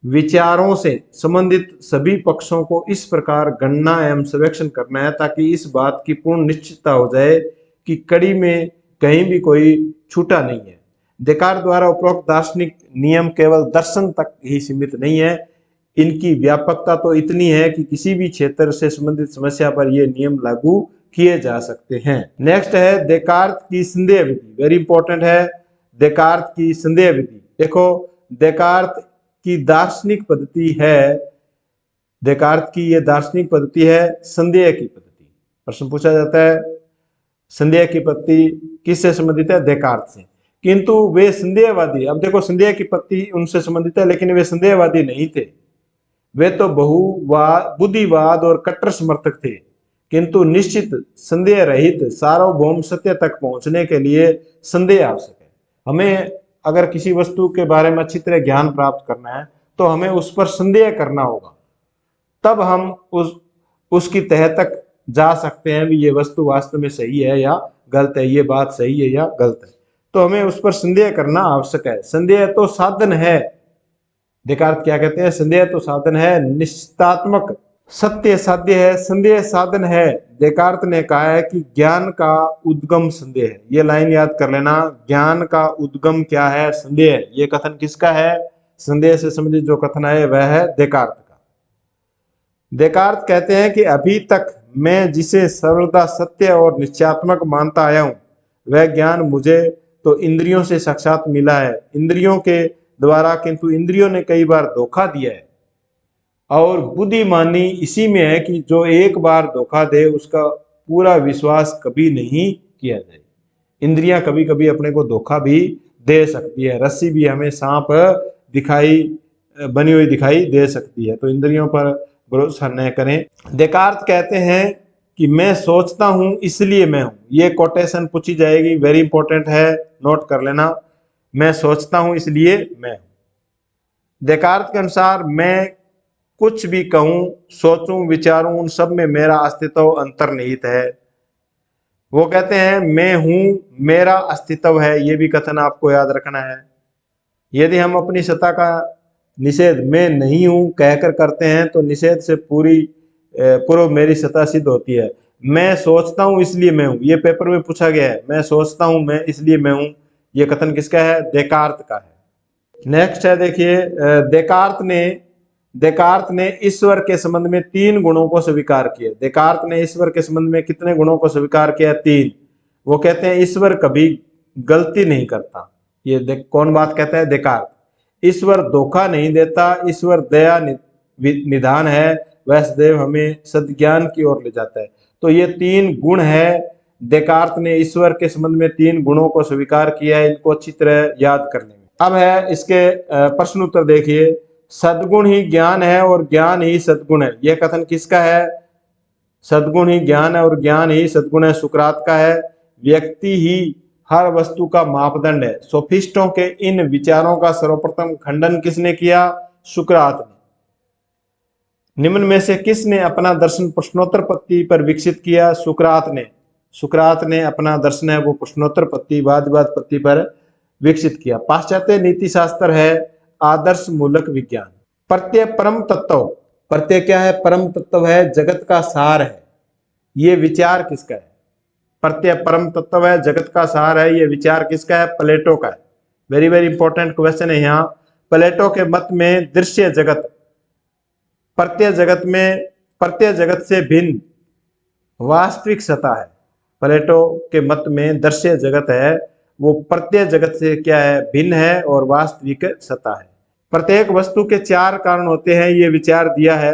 विचारों से संबंधित सभी पक्षों को इस प्रकार गणना एवं सर्वेक्षण करना है ताकि इस बात की पूर्ण निश्चितता हो जाए कि कड़ी में कहीं भी कोई छूटा नहीं है। देकार द्वारा उपरोक्त दार्शनिक नियम केवल दर्शन तक ही सीमित नहीं है, इनकी व्यापकता तो इतनी है कि किसी भी क्षेत्र से संबंधित समस्या पर ये नियम लागू किए जा सकते हैं। नेक्स्ट है देकार्त की संदेह विधि, वेरी इंपॉर्टेंट है देकार्त की संदेह विधि। देखो देकार्त की दार्शनिक पद्धति है, देकार्त की ये दार्शनिक पद्धति है संदेह की पद्धति। प्रश्न पूछा जाता है संदेह की पद्धति किससे संबंधित है? देकार्त से। किंतु वे संदेहवादी, अब देखो संदेह की पद्धति उनसे संबंधित है लेकिन वे संदेहवादी नहीं थे, वे तो बहुवाद, बुद्धिवाद और कट्टर समर्थक थे। किंतु निश्चित संदेह रहित सार्वभौम सत्य तक पहुंचने के लिए संदेह आवश्यक है। हमें अगर किसी वस्तु के बारे में अच्छी तरह ज्ञान प्राप्त करना है तो हमें उस पर संदेह करना होगा, तब हम उसकी तह तक जा सकते हैं भी ये वस्तु वास्तव में सही है या गलत है, ये बात सही है या गलत है। तो हमें उस पर संदेह करना आवश्यक है। संदेह तो साधन है, देकार्त क्या कहते हैं? संदेह तो साधन है, निश्चितात्मक सत्य साध्य है, संदेह साधन है। देकार्त ने कहा है कि ज्ञान का उद्गम संदेह है। ये लाइन याद कर लेना, ज्ञान का उद्गम क्या है? संदेह। ये कथन किसका है? संदेह से संबंधित जो कथन है वह है देकार्त का। देकार्त कहते हैं कि अभी तक मैं जिसे सर्वदा सत्य और निश्चयात्मक मानता आया हूं वह ज्ञान मुझे तो इंद्रियों से साक्षात मिला है, इंद्रियों के द्वारा, किंतु इंद्रियों ने कई बार धोखा दिया है। और बुद्धिमानी इसी में है कि जो एक बार धोखा दे उसका पूरा विश्वास कभी नहीं किया जाए। इंद्रियां कभी कभी अपने को धोखा भी दे सकती है, रस्सी भी हमें सांप बनी हुई दिखाई दे सकती है, तो इंद्रियों पर भरोसा न करें। देकार्त कहते हैं कि मैं सोचता हूं इसलिए मैं हूं। ये कोटेशन पूछी जाएगी, वेरी इंपॉर्टेंट है, नोट कर लेना। मैं सोचता हूं इसलिए मैं हूं। देकार्त के अनुसार मैं कुछ भी कहूं, सोचूं, विचारूं, उन सब में मेरा अस्तित्व अंतर्निहित है। वो कहते हैं मैं हूं, मेरा अस्तित्व है। ये भी कथन आपको याद रखना है। यदि हम अपनी सत्ता का निषेध मैं नहीं हूं कहकर करते हैं तो निषेध से पूर्व मेरी सत्ता सिद्ध होती है। मैं सोचता हूं इसलिए मैं हूं, ये पेपर में पूछा गया है। मैं सोचता हूं मैं इसलिए मैं हूं, ये कथन किसका है? देकार्त का है। नेक्स्ट है देखिए, देकार्त ने ईश्वर के संबंध में 3 गुणों को स्वीकार किया। देकार्त ने ईश्वर के संबंध में कितने गुणों को स्वीकार किया? 3। वो कहते हैं ईश्वर कभी गलती नहीं करता। ये कौन बात कहता है? देकार्त। ईश्वर धोखा नहीं देता, ईश्वर दया निधान है, वह सदैव हमें सद्ज्ञान की ओर ले जाता है। तो ये 3 गुण है। देकार्त ने ईश्वर के संबंध में 3 गुणों को स्वीकार किया है, इनको अच्छी तरह याद कर लेंगे। अब है इसके प्रश्न उत्तर देखिए। सद्गुण ही ज्ञान है और ज्ञान ही सद्गुण है, यह कथन किसका है? सद्गुण ही ज्ञान है और ज्ञान ही सद्गुण है, सुकरात का है। व्यक्ति ही हर वस्तु का मापदंड है, सोफिस्टों के इन विचारों का सर्वप्रथम खंडन किसने किया? सुकरात ने। निम्न में से किसने अपना दर्शन प्रश्नोत्तर पद्धति पर विकसित किया? सुकरात ने। सुकरात ने अपना दर्शन है वो प्रश्नोत्तर पद्धति, वाद विवाद पद्धति पर विकसित किया। पाश्चात्य नीति शास्त्र है आदर्श मूलक विज्ञान। प्रत्यय परम तत्व, प्रत्यय क्या है? परम तत्व है, जगत का सार है। ये विचार किसका है? प्रत्यय परम तत्व है, जगत का सार है, ये विचार किसका है? प्लेटो का है। वेरी वेरी इंपॉर्टेंट क्वेश्चन है यहाँ। प्लेटो के मत में दृश्य जगत प्रत्यय जगत से भिन्न वास्तविक सत्ता है। प्लेटो के मत में दृश्य जगत है वो प्रत्येक जगत से क्या है, भिन्न है और वास्तविक सत्ता है। प्रत्येक वस्तु के 4 कारण होते हैं, ये विचार दिया है,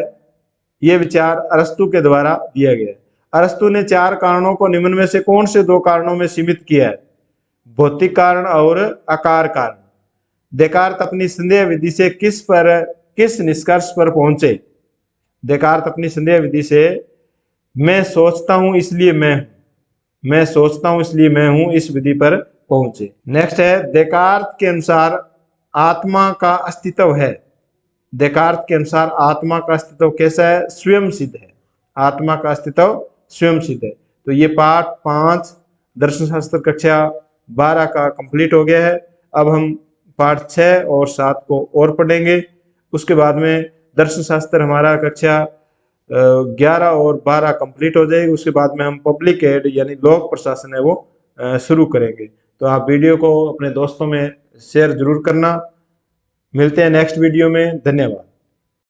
ये विचार अरस्तु के द्वारा दिया गया है। अरस्तु ने 4 कारणों को निम्न में से कौन से 2 कारणों में सीमित किया है? भौतिक कारण और आकार कारण। देकार्त अपनी संदेह विधि से किस निष्कर्ष पर पहुंचे? देकार्त अपनी संदेह विधि से मैं सोचता हूं इसलिए मैं सोचता हूं इसलिए मैं हूं, इस विधि पर पहुंचे। नेक्स्ट है, देकार्त के अनुसार आत्मा का अस्तित्व है। देकार्त के अनुसार आत्मा का अस्तित्व कैसा है? स्वयं सिद्ध है। आत्मा का अस्तित्व स्वयं सिद्ध है। तो ये पाठ 5 दर्शन शास्त्र कक्षा 12 का कंप्लीट हो गया है। अब हम पाठ 6 और 7 को और पढ़ेंगे। उसके बाद में दर्शन शास्त्र हमारा कक्षा 11 और 12 कंप्लीट हो जाएगी। उसके बाद में हम पब्लिक एड यानी लोक प्रशासन है वो शुरू करेंगे। तो आप वीडियो को अपने दोस्तों में शेयर जरूर करना। मिलते हैं नेक्स्ट वीडियो में। धन्यवाद।